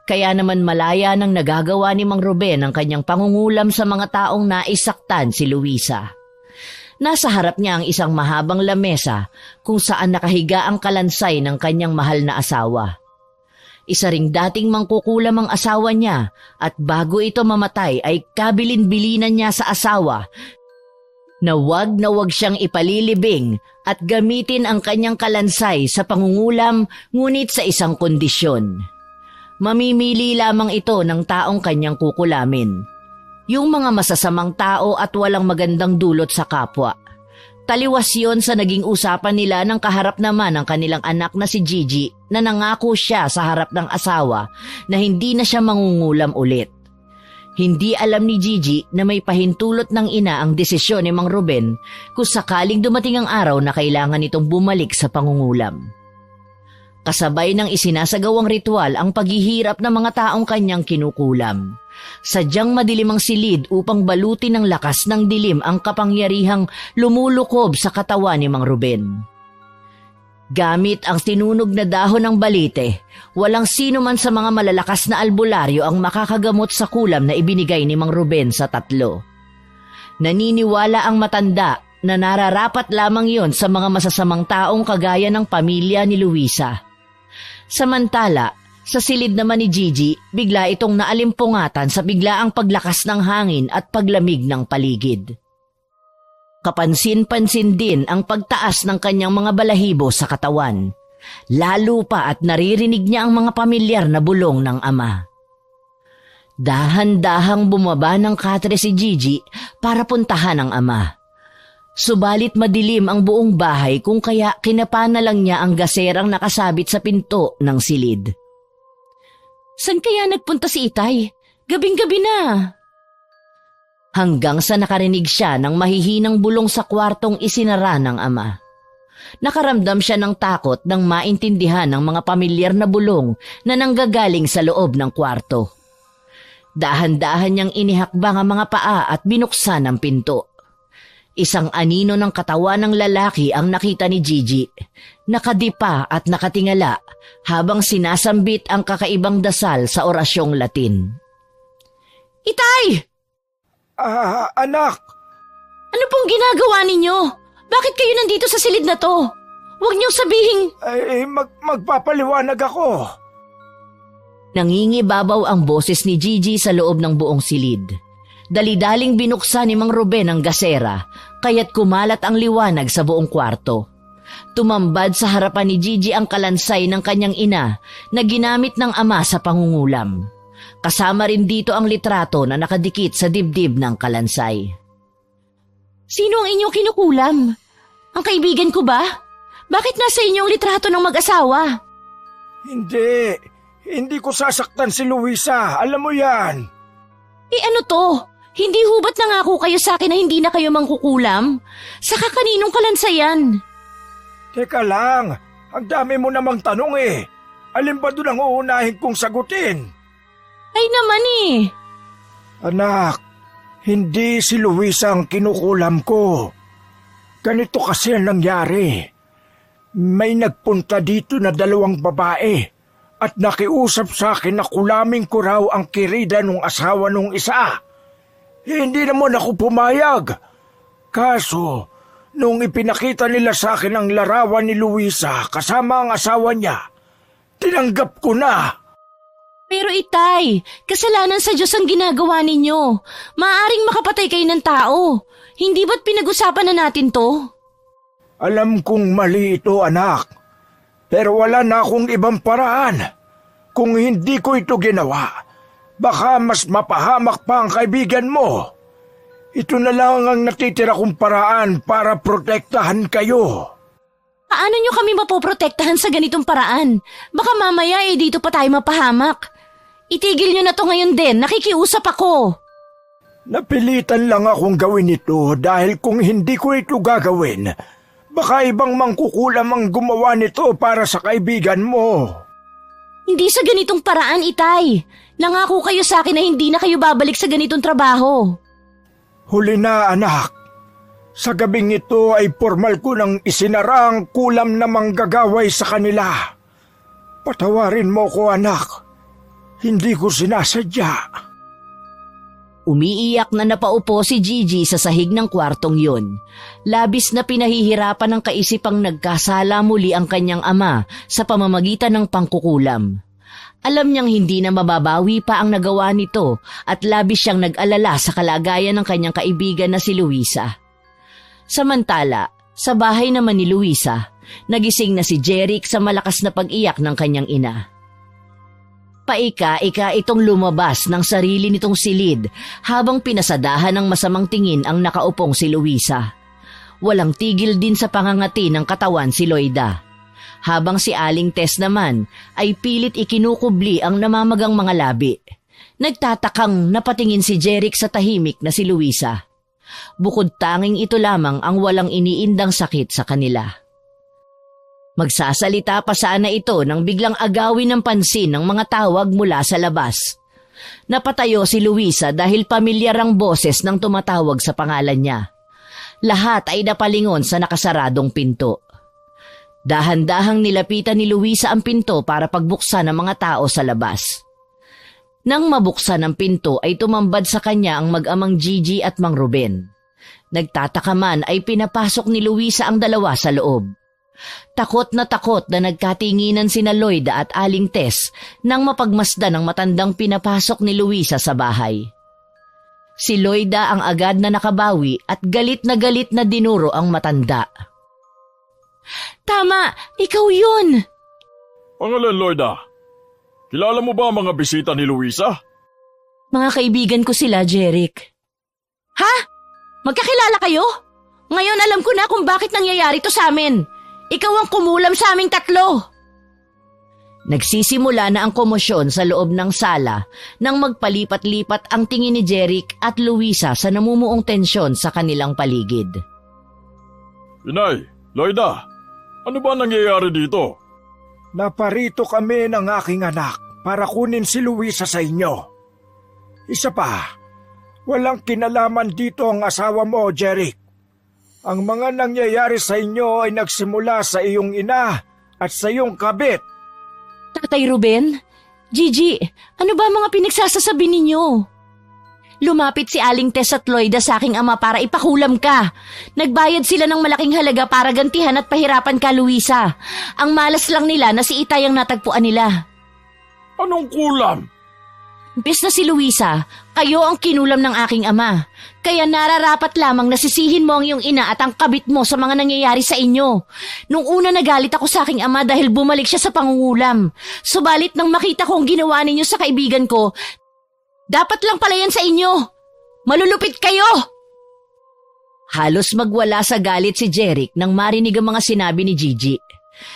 Kaya naman malaya nang nagagawa ni Mang Ruben ang kanyang pangungulam sa mga taong naisaktan si Luisa. Nasa harap niya ang isang mahabang lamesa kung saan nakahiga ang kalansay ng kanyang mahal na asawa. Isa ring dating mangkukulam ang asawa niya at bago ito mamatay ay kabilin-bilinan niya sa asawa na wag siyang ipalilibing at gamitin ang kanyang kalansay sa pangungulam ngunit sa isang kondisyon. Mamimili lamang ito ng taong kanyang kukulamin. Yung mga masasamang tao at walang magandang dulot sa kapwa. Taliwas yon sa naging usapan nila ng kaharap naman ng kanilang anak na si Gigi na nangako siya sa harap ng asawa na hindi na siya mangungulam ulit. Hindi alam ni Gigi na may pahintulot ng ina ang desisyon ni Mang Ruben kung sakaling dumating ang araw na kailangan nitong bumalik sa pangungulam. Kasabay ng isinasagawang ritual ang paghihirap ng mga taong kanyang kinukulam. Sadyang madilim ang silid upang balutin ng lakas ng dilim ang kapangyarihang lumulukob sa katawan ni Mang Ruben. Gamit ang tinunog na dahon ng balite, walang sino man sa mga malalakas na albularyo ang makakagamot sa kulam na ibinigay ni Mang Ruben sa tatlo. Naniniwala ang matanda na nararapat lamang yon sa mga masasamang taong kagaya ng pamilya ni Luisa. Samantala, sa silid naman ni Gigi, bigla itong naalimpungatan sa biglaang paglakas ng hangin at paglamig ng paligid. Kapansin-pansin din ang pagtaas ng kanyang mga balahibo sa katawan. Lalo pa at naririnig niya ang mga pamilyar na bulong ng ama. Dahan-dahang bumaba ng katre si Gigi para puntahan ang ama. Subalit madilim ang buong bahay kung kaya kinapana lang niya ang gaserang nakasabit sa pinto ng silid. San kaya nagpunta si Itay? Gabing-gabi na. Hanggang sa nakarinig siya ng mahihinang bulong sa kwartong isinara ng ama. Nakaramdam siya ng takot nang maintindihan ng mga pamilyar na bulong na nanggagaling sa loob ng kwarto. Dahan-dahan niyang inihakbang ang mga paa at binuksan ang pinto. Isang anino ng katawan ng lalaki ang nakita ni Gigi. Nakadipa at nakatingala habang sinasambit ang kakaibang dasal sa orasyong Latin. Itay! Anak! Ano pong ginagawa ninyo? Bakit kayo nandito sa silid na to? Huwag niyong sabihing... Magpapaliwanag ako. Nangingibabaw ang boses ni Gigi sa loob ng buong silid. Dali-daling binuksan ni Mang Ruben ang gasera, kaya't kumalat ang liwanag sa buong kwarto. Tumambad sa harapan ni Gigi ang kalansay ng kanyang ina na ginamit ng ama sa pangungulam. Kasama rin dito ang litrato na nakadikit sa dibdib ng kalansay. Sino ang inyong kinukulam? Ang kaibigan ko ba? Bakit nasa inyong litrato ng mag-asawa? Hindi ko sasaktan si Luisa, alam mo yan. Ano to? Hindi hubat nangako kayo sa akin na hindi na kayo mangkukulam? Saka kaninong kalansayan? Teka lang, ang dami mo namang tanong eh. Alin ba doon ang uunahin kong sagutin? Ay naman eh. Anak, hindi si Luisa ang kinukulam ko. Ganito kasi ang nangyari. May nagpunta dito na 2 babae at nakiusap sa akin na kulamin ko raw ang kirida ng asawa nung isa. Hindi naman ako pumayag. Kaso, nung ipinakita nila sa akin ang larawan ni Luisa kasama ang asawa niya, tinanggap ko na. Pero itay, kasalanan sa Diyos ang ginagawa ninyo. Maaring makapatay kayo ng tao. Hindi ba't pinag-usapan na natin to? Alam kong mali ito, anak. Pero wala na akong ibang paraan. Kung hindi ko ito ginawa, baka mas mapahamak pa ang kaibigan mo. Ito na lang ang natitira kong paraan para protektahan kayo. Paano nyo kami mapoprotektahan sa ganitong paraan? Baka mamaya dito pa tayo mapahamak. Itigil nyo na to ngayon din, nakikiusap ako. Napilitan lang akong gawin ito dahil kung hindi ko ito gagawin, baka ibang mangkukulam ang gumawa nito para sa kaibigan mo. Hindi sa ganitong paraan, itay. Nangako kayo sa akin na hindi na kayo babalik sa ganitong trabaho. Huli na, anak. Sa gabing ito ay formal ko nang isinara ang kulam na manggagaway sa kanila. Patawarin mo ko, anak. Hindi ko sinasadya. Umiiyak na napaupo si Gigi sa sahig ng kwartong yun. Labis na pinahihirapan ng kaisipang nagkasala muli ang kanyang ama sa pamamagitan ng pangkukulam. Alam niyang hindi na mababawi pa ang nagawa nito at labis siyang nag-alala sa kalagayan ng kanyang kaibigan na si Luisa. Samantala, sa bahay naman ni Luisa, nagising na si Jeric sa malakas na pag-iyak ng kanyang ina. Paika-ika itong lumabas ng sarili nitong silid habang pinasadahan ng masamang tingin ang nakaupong si Luisa. Walang tigil din sa pangangati ng katawan si Loida. Habang si Aling Tess naman ay pilit ikinukubli ang namamagang mga labi. Nagtatakang napatingin si Jeric sa tahimik na si Luisa. Bukod tanging ito lamang ang walang iniindang sakit sa kanila. Magsasalita pa sana ito nang biglang agawin ng pansin ng mga tawag mula sa labas. Napatayo si Luisa dahil pamilyar ang boses ng tumatawag sa pangalan niya. Lahat ay napalingon sa nakasaradong pinto. Dahan-dahang nilapitan ni Luisa ang pinto para pagbuksan ng mga tao sa labas. Nang mabuksan ang pinto ay tumambad sa kanya ang mag-amang Gigi at Mang Ruben. Nagtataka man ay pinapasok ni Luisa ang dalawa sa loob. Takot na nagkatinginan sina Loida at Aling Tess nang mapagmasdan ng matandang pinapasok ni Luisa sa bahay. Si Loida ang agad na nakabawi at galit na dinuro ang matanda. Tama, ikaw yun! Pangalan, Loida. Kilala mo ba ang mga bisita ni Luisa? Mga kaibigan ko sila, Jeric. Ha? Magkakilala kayo? Ngayon alam ko na kung bakit nangyayari to sa amin. Ikaw ang kumulam sa aming tatlo. Nagsisimula na ang komosyon sa loob ng sala nang magpalipat-lipat ang tingin ni Jeric at Luisa sa namumuong tensyon sa kanilang paligid. Inay, Loida, ano ba nangyayari dito? Naparito kami ng aking anak para kunin si Luisa sa inyo. Isa pa, walang kinalaman dito ang asawa mo, Jeric. Ang mga nangyayari sa inyo ay nagsimula sa iyong ina at sa iyong kabit. Tatay Ruben, Gigi, ano ba mga pinagsasasabi ninyo? Lumapit si Aling Tess at Loida sa aking ama para ipakulam ka. Nagbayad sila ng malaking halaga para gantihan at pahirapan ka, Luisa. Ang malas lang nila na si Itay ang natagpuan nila. Anong kulam? Imbes na si Luisa, kayo ang kinulam ng aking ama. Kaya nararapat lamang na sisihin mo ang iyong ina at ang kabit mo sa mga nangyayari sa inyo. Nung una nagalit ako sa aking ama dahil bumalik siya sa pangungulam. Subalit nang makita ko ang ginawa ninyo sa kaibigan ko, dapat lang pala yan sa inyo. Malulupit kayo! Halos magwala sa galit si Jeric nang marinig ang mga sinabi ni Gigi.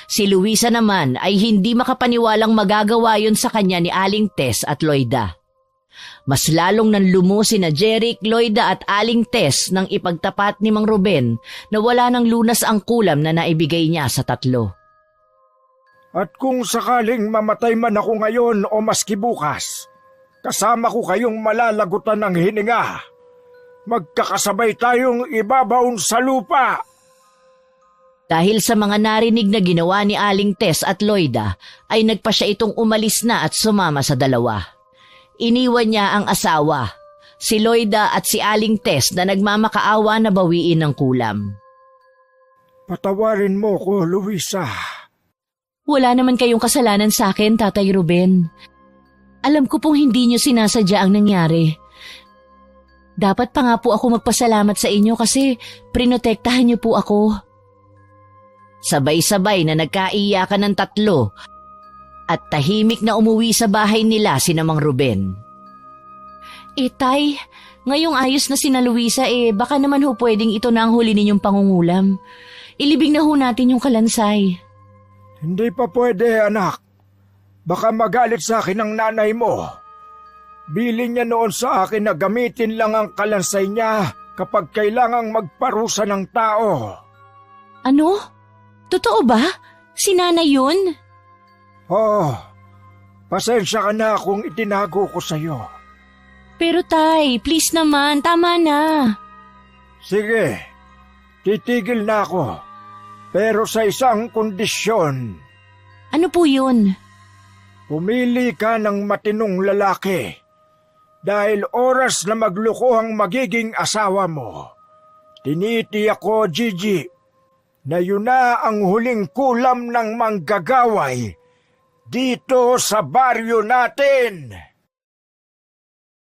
Si Luisa naman ay hindi makapaniwalang magagawa yon sa kanya ni Aling Tess at Loida. Mas lalong nanlumusin na Jeric, Loida at Aling Tess nang ipagtapat ni Mang Ruben na wala ng lunas ang kulam na naibigay niya sa tatlo. At kung sakaling mamatay man ako ngayon o maski bukas, kasama ko kayong malalagutan ng hininga. Magkakasabay tayong ibabaon sa lupa. Dahil sa mga narinig na ginawa ni Aling Tess at Loida, ay nagpa siya itong umalis na at sumama sa dalawa. Iniwan niya ang asawa, si Loida at si Aling Tess na nagmamakaawa na bawiin ng kulam. Patawarin mo ko, Luisa. Wala naman kayong kasalanan sa akin, Tatay Ruben. Alam ko pong hindi niyo sinasadya ang nangyari. Dapat pa nga po ako magpasalamat sa inyo kasi prinotektahan niyo po ako. Sabay-sabay na nagkaiyakan ng tatlo at tahimik na umuwi sa bahay nila sina Mang Ruben. Tay, ngayong ayos na sina Luisa baka naman ho pwedeng ito na ang huli ninyong pangungulam. Ilibing na ho natin yung kalansay. Hindi pa pwede, anak. Baka magalit sa akin ang nanay mo. Bilin niya noon sa akin na gamitin lang ang kalansay niya kapag kailangang magparusa ng tao. Ano? Totoo ba? Si nanay yun? Oh, pasensya ka na kung itinago ko sa'yo. Pero tay, please naman, tama na. Sige, titigil na ako. Pero sa isang kondisyon. Ano po yun? Pumili ka ng matinong lalaki. Dahil oras na magluko ang magiging asawa mo. Tinitiyak ko, Gigi, na yun na ang huling kulam ng manggagaway dito sa baryo natin.